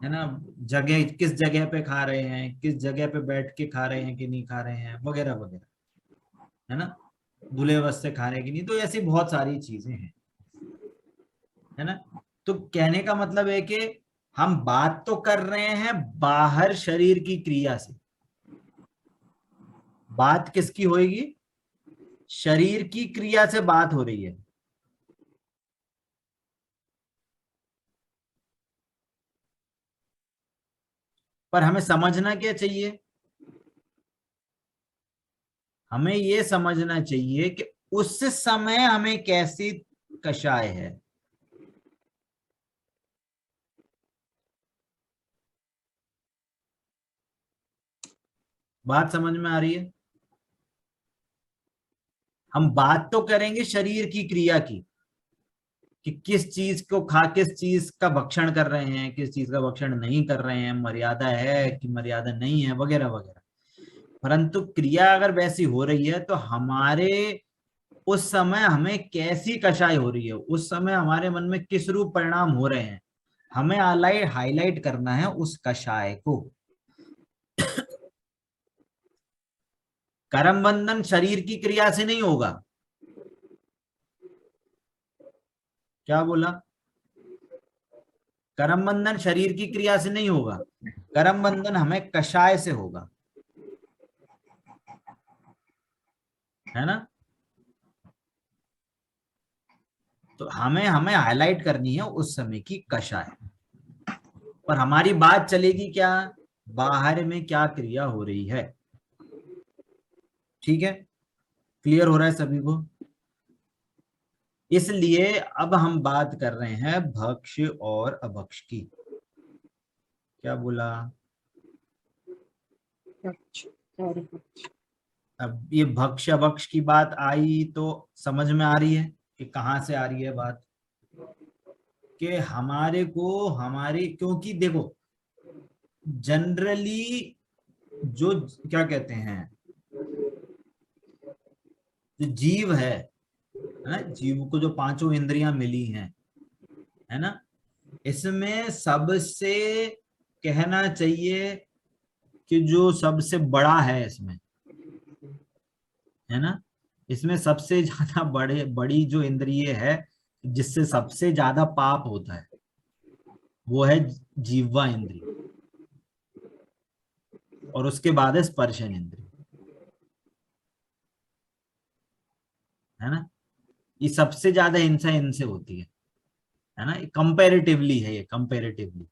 है ना, जगह किस जगह पे खा रहे हैं, किस जगह पे बैठ के खा रहे हैं कि नहीं खा रहे हैं, वगैरह वगैरह, है ना, धुले वस्त्र से खा रहे हैं कि नहीं। तो ऐसी बहुत सारी चीजें हैं, है ना। तो कहने का मतलब है कि हम बात तो कर रहे हैं बाहर शरीर की क्रिया से, बात किसकी होगी, शरीर की क्रिया से बात हो रही है। पर हमें समझना क्या चाहिए, हमें ये समझना चाहिए कि उस समय हमें कैसी कषाय है। बात समझ में आ रही है। हम बात तो करेंगे शरीर की क्रिया की, कि किस चीज को खा, किस चीज का भक्षण कर रहे हैं, किस चीज का भक्षण नहीं कर रहे हैं, मर्यादा है कि मर्यादा नहीं है, वगैरह वगैरह। परंतु क्रिया अगर वैसी हो रही है तो हमारे उस समय हमें कैसी कषाय हो रही है, उस समय हमारे मन में किस रूप परिणाम हो रहे हैं, हमें हाईलाइट करना है उस कषाय को। कर्म बंधन शरीर की क्रिया से नहीं होगा। क्या बोला, कर्म बंधन शरीर की क्रिया से नहीं होगा, कर्म बंधन हमें कषाय से होगा, है ना। तो हमें हमें हाईलाइट करनी है उस समय की कषाय, पर हमारी बात चलेगी क्या, बाहर में क्या क्रिया हो रही है। ठीक है, क्लियर हो रहा है सभी को। इसलिए अब हम बात कर रहे हैं भक्ष्य और अभक्ष्य की। क्या बोला, अब ये भक्ष्य अभक्ष्य की बात आई तो समझ में आ रही है कि कहाँ से आ रही है बात, कि हमारे को हमारी, क्योंकि देखो जनरली जो क्या कहते हैं, जो जीव है ना, जीव को जो पांचों इंद्रियां मिली हैं, है ना, इसमें सबसे कहना चाहिए कि जो सबसे बड़ा है इसमें, है ना, इसमें सबसे ज्यादा बड़ी जो इंद्रिय है, जिससे सबसे ज्यादा पाप होता है, वो है जीवा इंद्रिय, और उसके बाद है स्पर्शन इंद्रिय, है ना। ये सबसे ज्यादा हिंसा इनसे होती है ना, कंपेरेटिवली है ये, कंपेरेटिवली,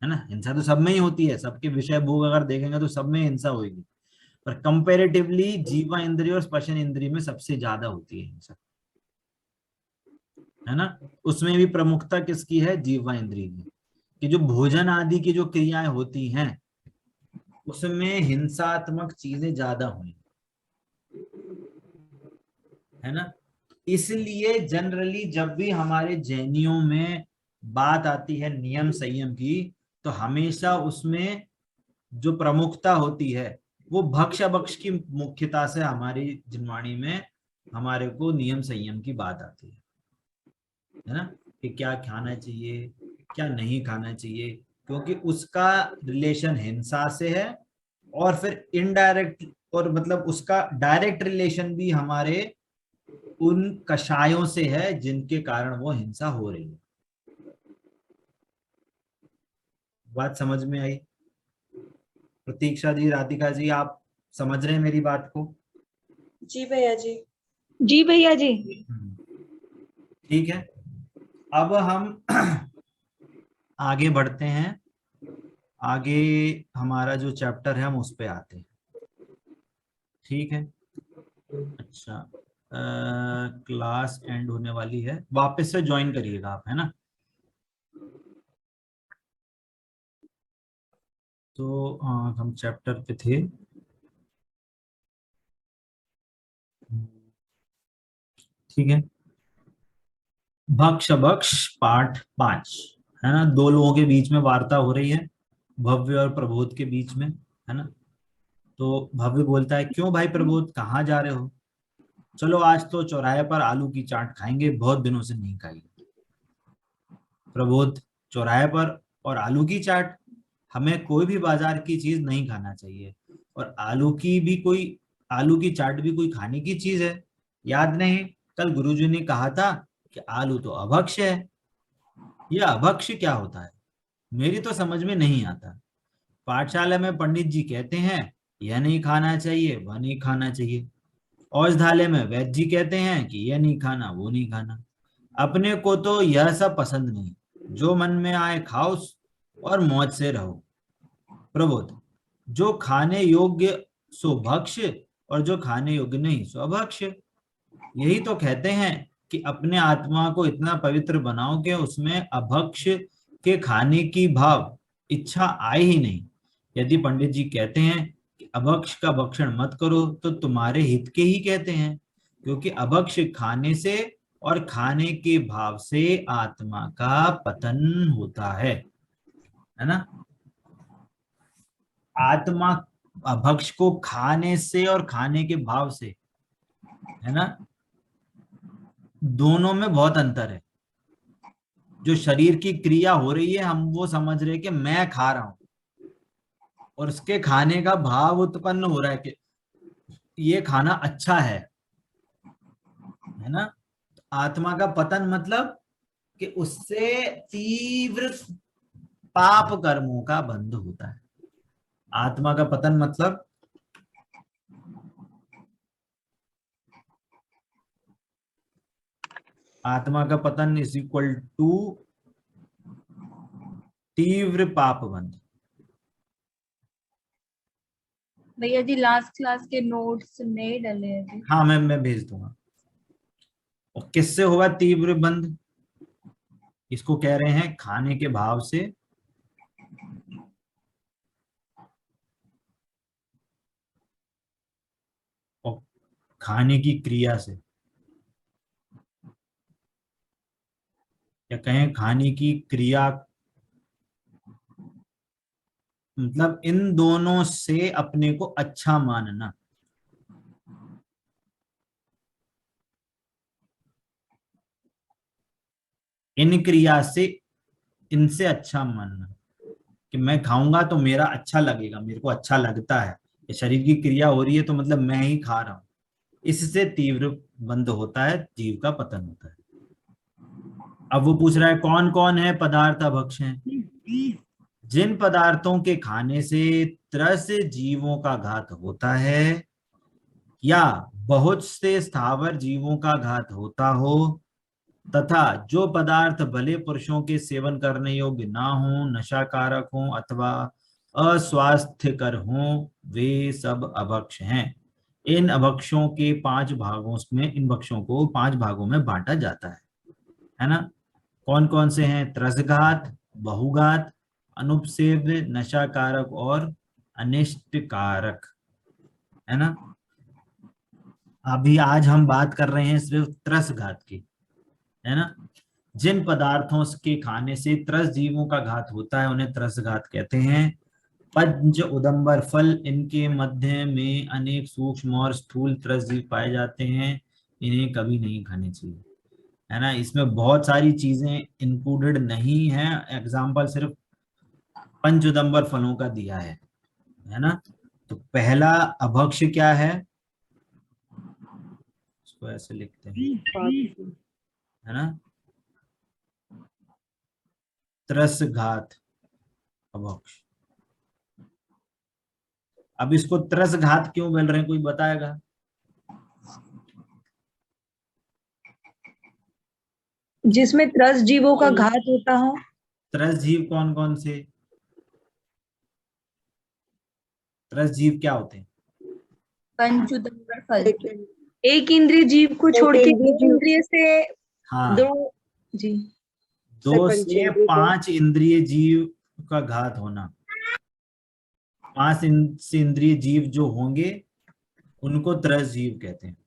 है ना। हिंसा तो सब में ही होती है, सबके विषय भोग अगर देखेंगे तो सब में हिंसा होगी, पर कंपेरेटिवली जीवा इंद्रिय और स्पर्शन इंद्रिय में सबसे ज्यादा होती है हिंसा, है ना। उसमें भी प्रमुखता किसकी है, जीवा इंद्रिय की, कि जो भोजन आदि की जो क्रियाएं होती हैं उसमें हिंसात्मक चीजें ज्यादा हुई, है ना। इसलिए जनरली जब भी हमारे जैनियों में बात आती है नियम संयम की, तो हमेशा उसमें जो प्रमुखता होती है वो भक्ष अभक्ष की मुख्यता से हमारी जिनवाणी में हमारे को नियम संयम की बात आती है ना, कि क्या खाना चाहिए क्या नहीं खाना चाहिए, क्योंकि उसका रिलेशन हिंसा से है और फिर इनडायरेक्ट, और मतलब उसका डायरेक्ट रिलेशन भी हमारे उन कषायों से है जिनके कारण वो हिंसा हो रही है। बात समझ में आई? प्रतीक्षा जी, राधिका जी, आप समझ रहे हैं मेरी बात को? जी भैया जी। जी भैया जी। ठीक है, अब हम आगे बढ़ते हैं। आगे हमारा जो चैप्टर है हम उस पे आते हैं। ठीक है, अच्छा, क्लास एंड होने वाली है, वापस से ज्वाइन करिएगा आप, है ना? तो हम चैप्टर पे थे। ठीक है, भक्ष भक्ष पाठ 5, है ना? दो लोगों के बीच में वार्ता हो रही है, भव्य और प्रबोध के बीच में, है ना? तो भव्य बोलता है, क्यों भाई प्रबोध, कहाँ जा रहे हो? चलो आज तो चौराहे पर आलू की चाट खाएंगे, बहुत दिनों से नहीं खाई। प्रबोध, चौराहे पर और आलू की चाट? हमें कोई भी बाजार की चीज नहीं खाना चाहिए, और आलू की चाट भी कोई खाने की चीज है? याद नहीं, कल गुरुजी ने कहा था कि आलू तो अभक्ष्य है। यह अभक्ष्य क्या होता है, मेरी तो समझ में नहीं आता। पाठशाला में पंडित जी कहते हैं यह नहीं खाना चाहिए, वह नहीं खाना चाहिए। औषधालय में वैद्य जी कहते हैं कि यह नहीं खाना, वो नहीं खाना। अपने को तो यह सब पसंद नहीं, जो मन में आए खाओ और मौज से रहो। प्रबोध, जो खाने योग्य सो भक्ष्य और जो खाने योग्य नहीं सो अभक्ष्य। यही तो कहते हैं कि अपने आत्मा को इतना पवित्र बनाओ कि उसमें अभक्ष्य के खाने की भाव इच्छा आए ही नहीं। यदि पंडित जी कहते हैं कि अभक्ष्य का भक्षण मत करो, तो तुम्हारे हित के ही कहते हैं, क्योंकि अभक्ष्य खाने से और खाने के भाव से आत्मा का पतन होता है ना? आत्मा भक्ष्य को खाने से और खाने के भाव से, है ना, दोनों में बहुत अंतर है। जो शरीर की क्रिया हो रही है हम वो समझ रहे कि मैं खा रहा हूं, और उसके खाने का भाव उत्पन्न हो रहा है कि ये खाना अच्छा है ना? तो आत्मा का पतन मतलब कि उससे तीव्र पाप कर्मों का बंध होता है। आत्मा का पतन मतलब आत्मा का पतन इज इक्वल टू तीव्र पाप बंध। भैया जी लास्ट क्लास के नोट्स नहीं डले हैं जी। हाँ, मैं भेज दूंगा। और किससे होगा तीव्र बंध? इसको कह रहे हैं खाने के भाव से और खाने की क्रिया से, या कहें खाने की क्रिया, मतलब इन दोनों से अपने को अच्छा मानना। इन क्रिया से इनसे अच्छा मानना कि मैं खाऊंगा तो मेरा अच्छा लगेगा, मेरे को अच्छा लगता है, ये शरीर की क्रिया हो रही है तो मतलब मैं ही खा रहा हूं। इससे तीव्र बंध होता है, जीव का पतन होता है। अब वो पूछ रहा है कौन कौन है पदार्थ अभक्ष हैं? जिन पदार्थों के खाने से त्रस्त जीवों का घात होता है, या बहुत से स्थावर जीवों का घात होता हो, तथा जो पदार्थ भले पुरुषों के सेवन करने योग्य ना हो, नशाकारक हो अथवा अस्वास्थ्यकर हो, वे सब अभक्ष हैं। इन अभक्षों के 5 भागों में, इन भक्षों को 5 भागों में बांटा जाता है ना? कौन कौन से हैं? त्रसघात, बहुघात, अनुपसेव्य, नशाकारक और अनिष्टकारक, है ना? अभी आज हम बात कर रहे हैं सिर्फ त्रस घात की, है ना। जिन पदार्थों के खाने से त्रस जीवों का घात होता है उन्हें त्रस घात कहते हैं। पंच उदंबर फल, इनके मध्य में अनेक सूक्ष्म और स्थूल त्रस जीव पाए जाते हैं, इन्हें कभी नहीं खाने चाहिए, है ना। इसमें बहुत सारी चीजें इंक्लूडेड नहीं है, एग्जाम्पल सिर्फ पंच उदंबर फलों का दिया है ना। तो पहला अभक्ष क्या है, इसको ऐसे लिखते हैं, है ना, त्रस घात अभक्ष। अब इसको त्रस घात क्यों बोल रहे हैं, कोई बताएगा? जिसमें त्रस जीवों का घात होता हो। त्रस जीव कौन कौन से, त्रस जीव क्या होते हैं? पंचुदंबर फल। एक इंद्रिय जीव को छोड़ के इंद्रिय से हाँ, दो जी 2 से 5 इंद्रिय जीव का घात होना। 5 इंद्रिय जीव जो होंगे उनको त्रस जीव कहते हैं।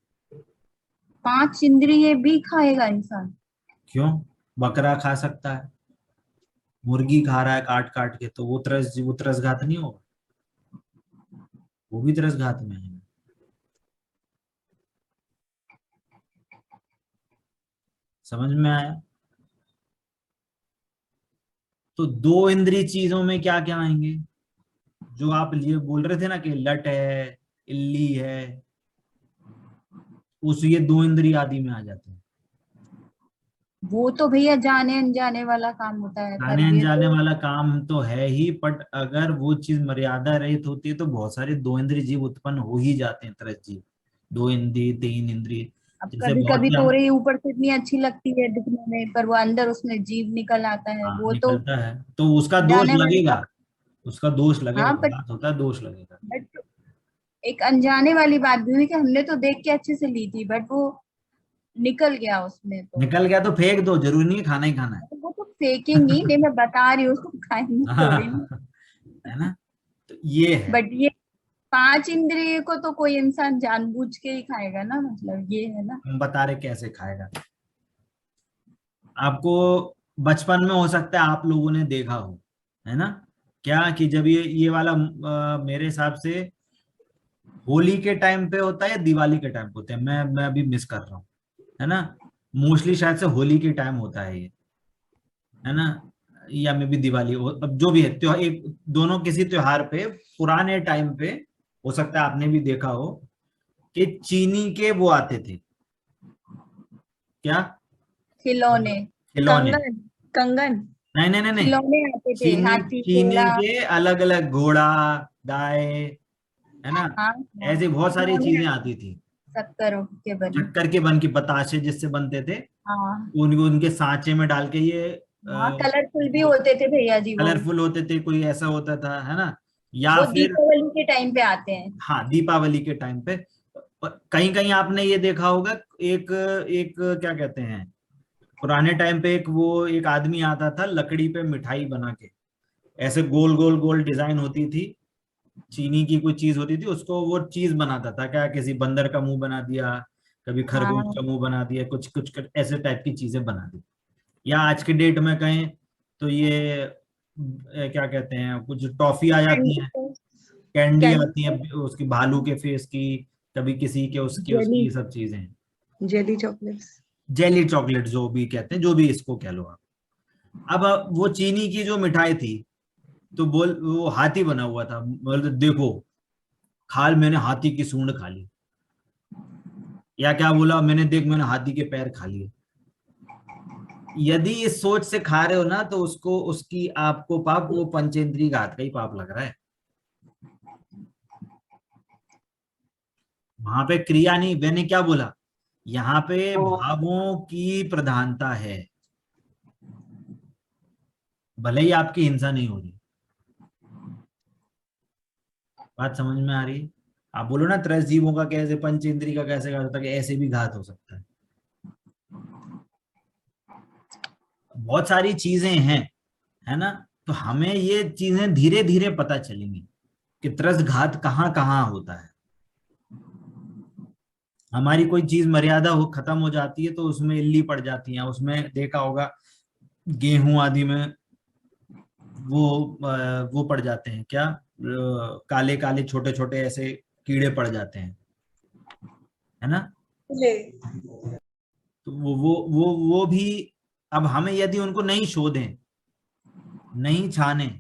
5 इंद्रिय भी खाएगा इंसान? क्यों, बकरा खा सकता है, मुर्गी खा रहा है काट काट के, तो वो त्रस घात नहीं होगा, वो भी त्रस घात में है। समझ में आया? तो 2 इंद्रिय चीजों में क्या क्या आएंगे, जो आप लिए बोल रहे थे ना कि लट है, इल्ली है, उस ये 2 इंद्रिय आदि में आ जाते हैं। वो तो भैया जाने अनजाने वाला काम होता है, पर जाने ये अनजाने तो वाला काम तो है ही, बट अगर वो चीज मर्यादा रहित होती है तो बहुत सारे 2 इंद्रिय जीव उत्पन्न हो ही जाते हैं, त्रस जीव, 2 इंद्रिय 3 इंद्रिय। अब जैसे कभी बहुत कभी से तो हम, रही ऊपर से इतनी अच्छी लगती है दिखने में, पर वो अंदर उसमें जीव निकल आता है, हाँ वो तो निकलता है तो उसका दोष जाने वाले का। लगेगा, उसका दोष लगेगा, हाँ, बात होता है दोष लगेगा। बट एक अनजाने वाली बात भी हुई कि हमने तो देख के अच्छे से ली थी, बट वो निकल गया उसमें तो। निकल गया तो फेंक दो, जरूरी नहीं है खाना ही खाना वो तो फेंकेंगी नहीं, मैं बता रही हूँ, उसको खाएंगी थोड़ी ना। है। है ना, तो ये है। बट ये 5 इंद्रिय को तो कोई इंसान जानबूझ के ही खाएगा ना, मतलब ये है ना। हम बता रहे कैसे खाएगा। आपको बचपन में हो सकता है आप लोगों ने देखा हो, है ना, क्या कि जब ये वाला मेरे हिसाब से होली के टाइम पे होता है या दिवाली के टाइम पे होता है, मैं अभी मिस कर रहा हूँ, है ना। मोस्टली शायद से होली के टाइम होता है ये, है ना, या मे भी दिवाली अब जो भी है त्योहार, एक दोनों किसी त्योहार पे पुराने टाइम पे हो सकता है आपने भी देखा हो कि चीनी के वो आते थे, क्या, खिलौने। खिलौने। कंगन कंगन नहीं नहीं नहीं नहीं, खिलौने आते थे, चीनी हाथी चीनी घोड़ा। के अलग अलग घोड़ा, गाय, है ना, हाँ हाँ, ऐसी बहुत सारी खिलौने चीजें आते आती थी। थे, शक्कर के बने। शक्कर के बन की बताशे जिससे बनते थे, हाँ उनके सांचे में डाल के ये हाँ, कलरफुल भी होते थे भैया जी वो। कलरफुल होते थे, कोई ऐसा होता था, है ना, या वो फिर दीपावली के टाइम पे आते हैं। हाँ दीपावली के टाइम पे। कहीं कहीं आपने ये देखा होगा, एक एक क्या कहते हैं, पुराने टाइम पे एक आदमी आता था लकड़ी पे मिठाई बना के, ऐसे गोल गोल गोल डिजाइन होती थी, चीनी की कोई चीज होती थी, उसको वो चीज बनाता था, क्या किसी बंदर का मुंह बना दिया, कभी खरगोश हाँ, का मुंह बना दिया, कुछ कुछ ऐसे टाइप की चीजें बना दी। या आज के डेट में कहें तो ये क्या कहते हैं, कुछ टॉफी आ जाती कैंडी है, कैंडी आती है कैंडी उसकी भालू के फेस की, कभी किसी के उसकी उसकी, जेली ये सब चीजें हैं। Jelly chocolates. जेली चॉकलेट जो भी कहते हैं, जो भी इसको कह लो आप। अब वो चीनी की जो मिठाई थी, तो बोल वो हाथी बना हुआ था, बोल देखो खाल मैंने हाथी की सूंड खा ली, या क्या बोला मैंने, देख मैंने हाथी के पैर खा लिए। यदि इस सोच से खा रहे हो ना तो उसको उसकी आपको पाप, वो पंचेंद्रिय घात का ही पाप लग रहा है, वहां पे क्रिया नहीं। मैंने क्या बोला, यहाँ पे भावों की प्रधानता है, भले ही आपकी हिंसा नहीं हो रही। बात समझ में आ रही है? आप बोलो ना त्रस जीवों का कैसे, पंच इंद्रिय का कैसे घात होता है, कि ऐसे भी घात हो सकता है। बहुत सारी चीजें हैं, है ना, तो हमें ये चीजें धीरे धीरे पता चलेंगी कि त्रस घात कहाँ कहाँ होता है। हमारी कोई चीज मर्यादा हो खत्म हो जाती है तो उसमें इल्ली पड़ जाती है। उसमें देखा होगा गेहूं आदि में वो पड़ जाते हैं क्या, काले काले छोटे छोटे ऐसे कीड़े पड़ जाते हैं, है ना। तो वो भी, अब हमें यदि उनको नहीं शोधें, नहीं छाने,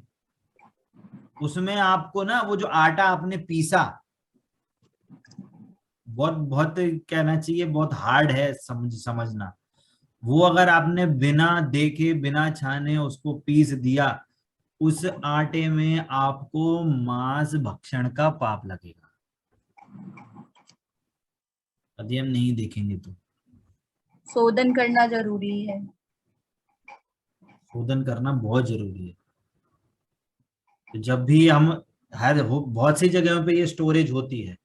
उसमें आपको ना वो जो आटा आपने पीसा, बहुत बहुत कहना चाहिए बहुत हार्ड है समझना। वो अगर आपने बिना देखे बिना छाने उसको पीस दिया, उस आटे में आपको मांस भक्षण का पाप लगेगा यदि हम नहीं देखेंगे तो। शोधन करना जरूरी है। शोधन करना बहुत जरूरी है। तो जब भी हम बहुत सी जगहों पे ये स्टोरेज होती है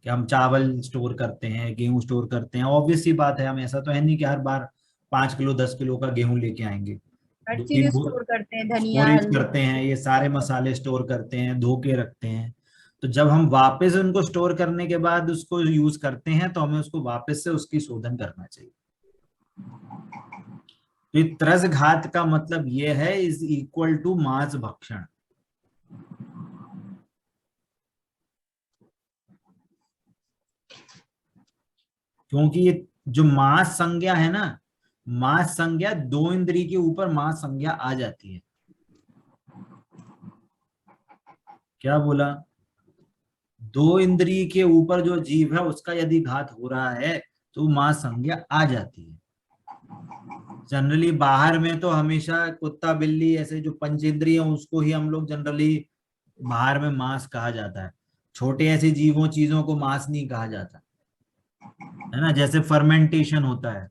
कि हम चावल स्टोर करते हैं, गेहूं स्टोर करते हैं, ऑब्वियस सी बात है। हम ऐसा तो है नहीं कि हर बार 5 किलो 10 किलो का गेहूं लेके आएंगे। हर दो चीज तीन स्टोर करते हैं, धनिया स्टोरेज हल्दी। करते हैं, ये सारे मसाले स्टोर करते हैं, धो के रखते हैं। तो जब हम वापस उनको स्टोर करने के बाद उसको यूज करते हैं तो हमें उसको वापस से उसकी शोधन करना चाहिए। तो ये त्रस घात का मतलब ये है, इज इक्वल टू मांस भक्षण। क्योंकि ये जो मांस संज्ञा है ना, मांस संज्ञा 2 इंद्रिय के ऊपर मांस संज्ञा आ जाती है। क्या बोला? 2 इंद्रिय के ऊपर जो जीव है उसका यदि घात हो रहा है तो मांस संज्ञा आ जाती है। जनरली बाहर में तो हमेशा कुत्ता बिल्ली ऐसे जो पंचेंद्रिय उसको ही हम लोग जनरली बाहर में मांस कहा जाता है। छोटे ऐसे जीवों चीजों को मांस नहीं कहा जाता है ना। जैसे फर्मेंटेशन होता है,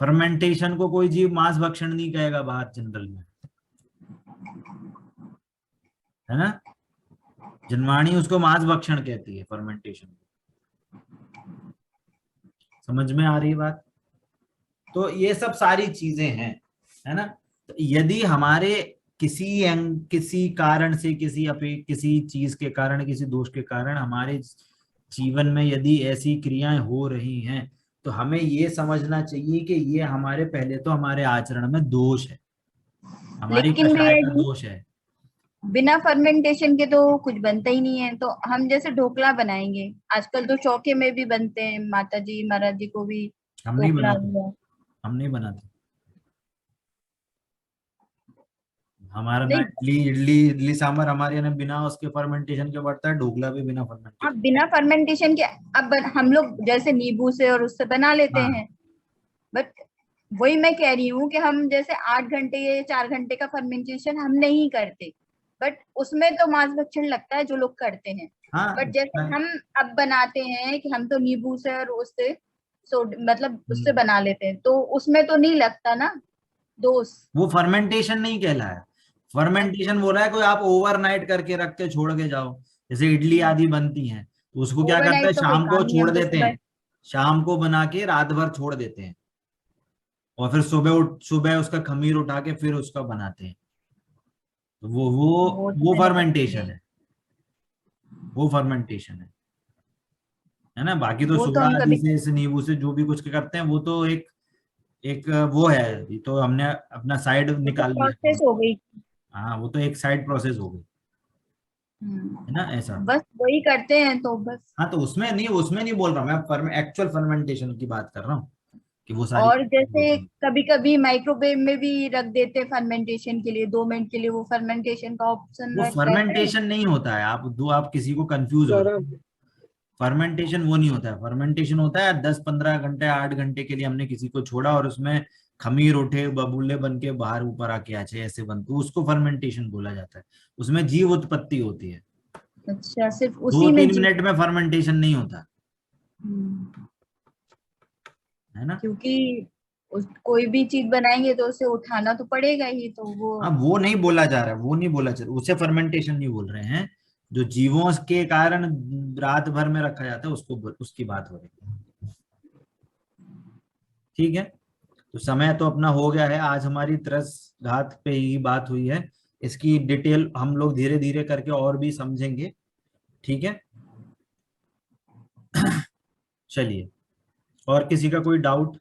फर्मेंटेशन को कोई जीव मांस भक्षण नहीं कहेगा बाहर जनरल में, है ना। जनवाणी उसको मांस भक्षण कहती है फर्मेंटेशन को। समझ में आ रही बात? तो ये सब सारी चीजें हैं, है ना। तो यदि हमारे किसी कारण से किसी चीज के कारण, किसी दोष के कारण हमारे जीवन में यदि ऐसी क्रियाएं हो रही हैं तो हमें ये समझना चाहिए कि ये हमारे पहले तो हमारे आचरण में दोष है, हमारी लेकिन कषाय भैया का जी, दोष है। बिना फर्मेंटेशन के तो कुछ बनता ही नहीं है। तो हम जैसे ढोकला बनाएंगे, आजकल तो चौके में भी बनते हैं, माता जी महाराज जी को भी हम नहीं ढोकला बनाते, हुआ। हम नहीं बनाते। हमारा ना नहीं, इडली इडली इडली सांभर हमारे यहाँ बिना उसके फर्मेंटेशन के बनता है, ढोकला भी बिना आप फर्मेंटेशन। बिना फर्मेंटेशन के अब हम लोग जैसे नींबू से और उससे बना लेते हाँ, हैं। बट वही मैं कह रही हूँ कि हम जैसे 8 घंटे या 4 घंटे का फर्मेंटेशन हम नहीं करते, बट उसमें तो मांस भक्षण लगता है जो लोग करते हैं। हाँ। बट जैसे हम अब बनाते हैं कि हम तो नींबू से और उससे मतलब उससे हम्म, बना लेते हैं, तो उसमें तो नहीं लगता ना दोष। वो फर्मेंटेशन नहीं कहलाया। फर्मेंटेशन बोला है कोई आप ओवरनाइट करके रख के छोड़ के जाओ। जैसे इडली आदि बनती हैं तो उसको क्या करते हैं, ओवरनाइट तो कोई शाम को काम नहीं, छोड़ हम तो देते सुबह। हैं, शाम को बना के रात भर छोड़ देते हैं और फिर सुबह उसका खमीर उठा के फिर उसका बनाते हैं। तो वो तो वो मैंने कभी फर्मेंटेशन नहीं। है, वो फर्मेंटेशन है ना। बाकी तो वो तो सोडा हम आदि कभी। से इस नींबू से जो भी कुछ करते हैं वो तो एक एक वो है, ये तो हमने अपना साइड वो तो निकाल लिया। प्रोसेस हो गई। हाँ, वो तो एक साइड प्रोसेस हो गई, है ना ऐसा। बस वही करते हैं तो बस। हाँ, तो उसमें नहीं बोल रहा मैं एक्चुअल फर्मेंटेशन की बात कर रहा हूँ कि वो सारी और चीजें जैसे होती हैं। कभी कभी माइक्रोवेव में भी रख देते हैं फर्मेंटेशन के लिए, 2 मिनट के लिए वो फर्मेंटेशन का ऑप्शन वो रहता है। फर्मेंटेशन नहीं होता है, आप किसी को कंफ्यूज हो रहे गरम। हैं। फर्मेंटेशन वो नहीं होता है। फर्मेंटेशन होता है 10-15 घंटे 8 घंटे के लिए हमने किसी को छोड़ा और उसमें खमीर उठे, बबूले बन के बाहर ऊपर आके आचे ऐसे बन, तो उसको फर्मेंटेशन बोला जाता है। उसमें जीव उत्पत्ति होती है। अच्छा, सिर्फ दो उसी में तीन जी। मिनट में फर्मेंटेशन नहीं होता, हम्म, है ना। क्योंकि कोई भी चीज बनाएंगे तो उसे उठाना तो पड़ेगा ही, तो वो। हाँ, वो नहीं बोला जा रहा है, वो नहीं बोला जा रहा, उसे फर्मेंटेशन नहीं बोल रहे हैं। जो जीवों के कारण रात भर में रखा जाता है उसकी बात हो रही है। ठीक है। तो समय तो अपना हो गया है, आज हमारी त्रस घात पे ही बात हुई है। इसकी डिटेल हम लोग धीरे धीरे करके और भी समझेंगे। ठीक है, चलिए। और किसी का कोई डाउट?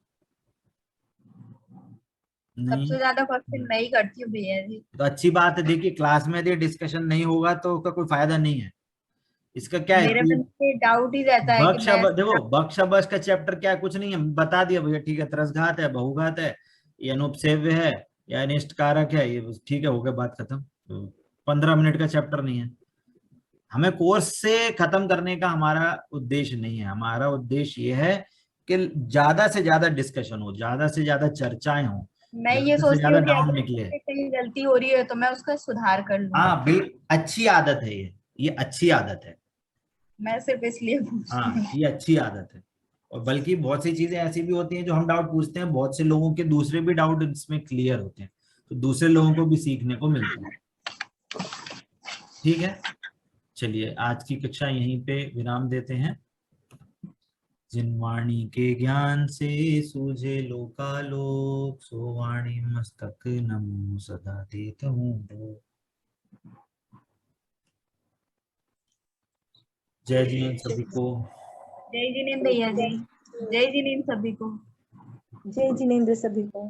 नहीं? सबसे ज्यादा क्वेश्चन मैं ही करती हूँ भैया जी। तो अच्छी बात है। देखिए क्लास में यदि डिस्कशन नहीं होगा तो उसका कोई फायदा नहीं है। इसका क्या है मेरे कि मन से डाउट ही रहता है कि मैं देखो बख्शाबश का चैप्टर क्या है, कुछ नहीं है, बता दिया भैया ठीक है, तरसघात है, बहुघात है, ये अनुपसेव्य है या अनिष्ट कारक है, ये बस ठीक है, हो गया, बात खत्म। तो 15 मिनट का चैप्टर नहीं है। हमें कोर्स से खत्म करने का हमारा उद्देश्य नहीं है। हमारा उद्देश्य ये है कि ज्यादा से ज्यादा डिस्कशन हो, ज्यादा से ज्यादा चर्चाएं हो, मैं ये ज्यादा से सोचती ज्यादा हूँ कि डाउट अगर निकले। मुझसे कहीं गलती हो रही है तो मैं उसका सुधार कर लूँ। हाँ बिल्कुल, अच्छी आदत है ये अच्छी आदत है। मैं सिर्फ इसलिए पूछती हूँ। हाँ ये अच्छी आदत है। और बल्कि बहुत सी चीजें ऐसी भी होती हैं जो हम डाउट पूछते हैं, बहुत से लोगों के दूसरे भी डाउट इसमें क्लियर होते हैं, तो दूसरे लोगों को भी सीखने को मिलता है। ठीक है, चलिए आज की कक्षा यहीं पे विराम देते हैं। जिन वाणी के ज्ञान से सूझे लोकालोक, सो वाणी मस्तक नमो सदा देत हूँ। जय जिनेन्द्र सभी को। जय जिनेन्द्र भैया जी। जय जिनेन्द्र सभी को। जय जिनेन्द्र सभी को।